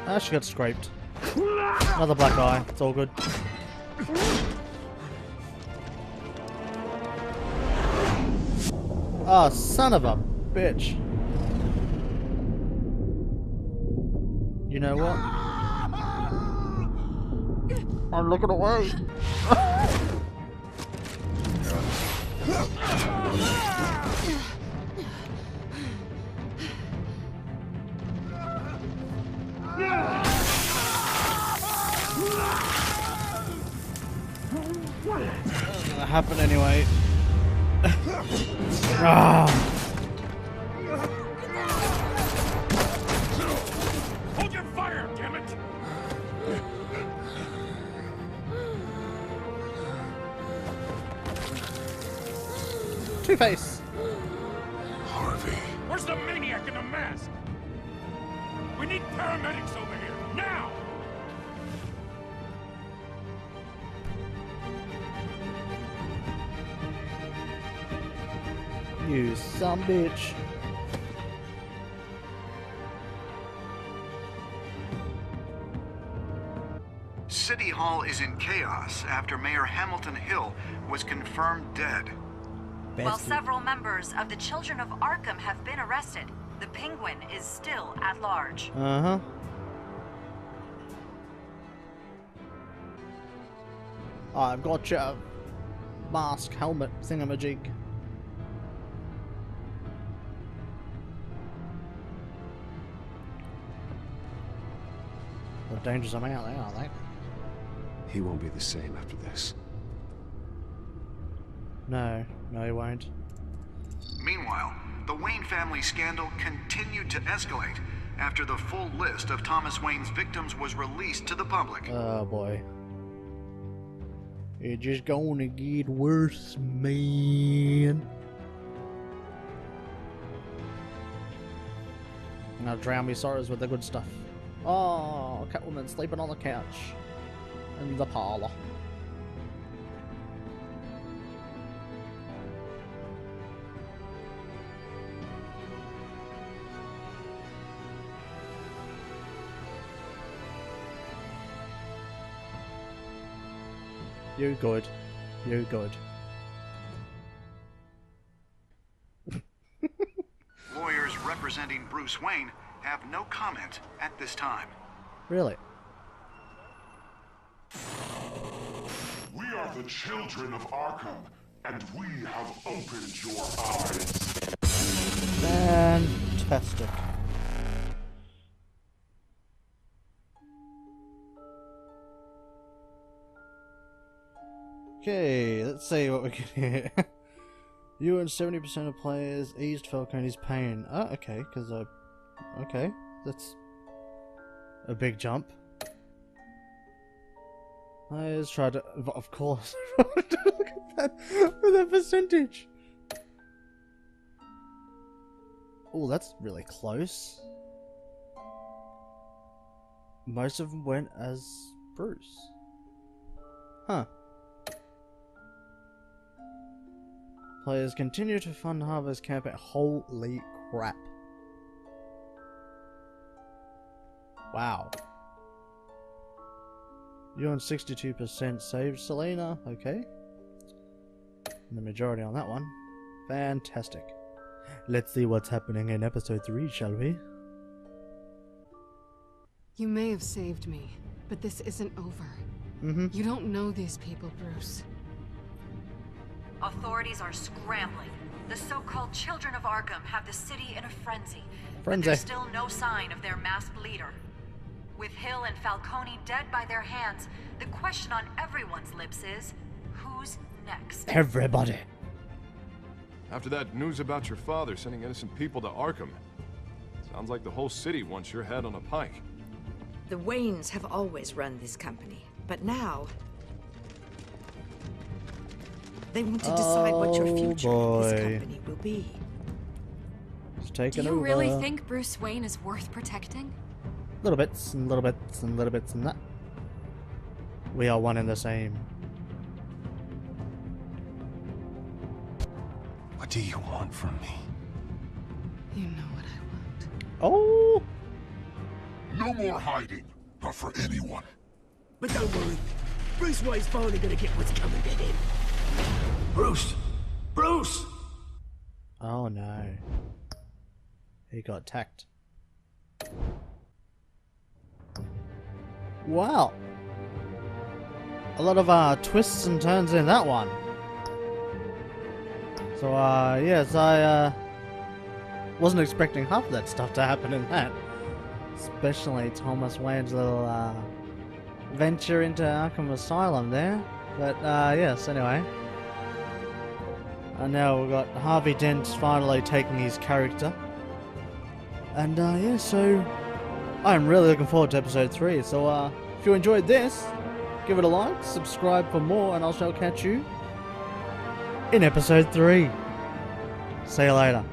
[SPEAKER 1] Ah, she got scraped. Another black eye. It's all good. Oh, son of a bitch. You know what? I'm looking away. It's gonna happen anyway.
[SPEAKER 13] Hold your fire, damn it!
[SPEAKER 1] Two-Face.
[SPEAKER 3] Harvey.
[SPEAKER 13] Where's the maniac in the mask? We need paramedics over here, now!
[SPEAKER 1] You some bitch.
[SPEAKER 21] City Hall is in chaos after Mayor Hamilton Hill was confirmed dead.
[SPEAKER 18] While several members of the Children of Arkham have been arrested, the Penguin is still at large.
[SPEAKER 1] Uh-huh. I've got your mask, helmet, thingamajig. The dangers are out there, aren't they?
[SPEAKER 9] He won't be the same after this.
[SPEAKER 1] No, he won't.
[SPEAKER 21] Meanwhile, the Wayne family scandal continued to escalate after the full list of Thomas Wayne's victims was released to the public.
[SPEAKER 1] Oh boy. It's just gonna get worse, man. I'm gonna drown me sorrows with the good stuff. Oh, Catwoman sleeping on the couch in the parlor. You good. You good.
[SPEAKER 21] Lawyers representing Bruce Wayne have no comment at this time.
[SPEAKER 1] Really?
[SPEAKER 20] We are the children of Arkham, and we have opened your eyes.
[SPEAKER 1] Fantastic. Okay, let's see what we can hear. You and 70% of players eased Falcone's pain. Oh, okay, because okay, that's a big jump. Players tried to... Of course. Look at that, with that percentage. Oh, that's really close. Most of them went as Bruce. Huh. Players continue to fund Harvest campaign. Holy crap. Wow. You on 62% saved Selena. Okay. And the majority on that one. Fantastic. Let's see what's happening in episode 3, shall we?
[SPEAKER 6] You may have saved me, but this isn't over. You don't know these people, Bruce.
[SPEAKER 18] Authorities are scrambling. The so-called Children of Arkham have the city in a frenzy. But
[SPEAKER 1] Frenzy.
[SPEAKER 18] there's still no sign of their masked leader. With Hill and Falcone dead by their hands, the question on everyone's lips is, who's next?
[SPEAKER 1] Everybody.
[SPEAKER 22] After that news about your father sending innocent people to Arkham, sounds like the whole city wants your head on a pike.
[SPEAKER 16] The Waynes have always run this company, but now they want to decide what your future in this company will be.
[SPEAKER 1] It's taken
[SPEAKER 4] Do you
[SPEAKER 1] over.
[SPEAKER 4] really think Bruce Wayne is worth protecting?
[SPEAKER 1] Little bits and little bits and little bits and that. We are one and the same.
[SPEAKER 9] What do you want from me?
[SPEAKER 6] You know what I want.
[SPEAKER 1] Oh!
[SPEAKER 20] No more hiding, not for anyone.
[SPEAKER 2] But don't worry, Bruce Wayne's finally gonna get what's coming to him. Bruce! Bruce!
[SPEAKER 1] Oh no. He got attacked. Wow. A lot of twists and turns in that one. So yes, I wasn't expecting half of that stuff to happen in that. Especially Thomas Wayne's little venture into Arkham Asylum there. But yes, anyway. And now we've got Harvey Dent finally taking his character. And yeah, so I'm really looking forward to episode 3. So if you enjoyed this, give it a like, subscribe for more, and I shall catch you in episode 3. See you later.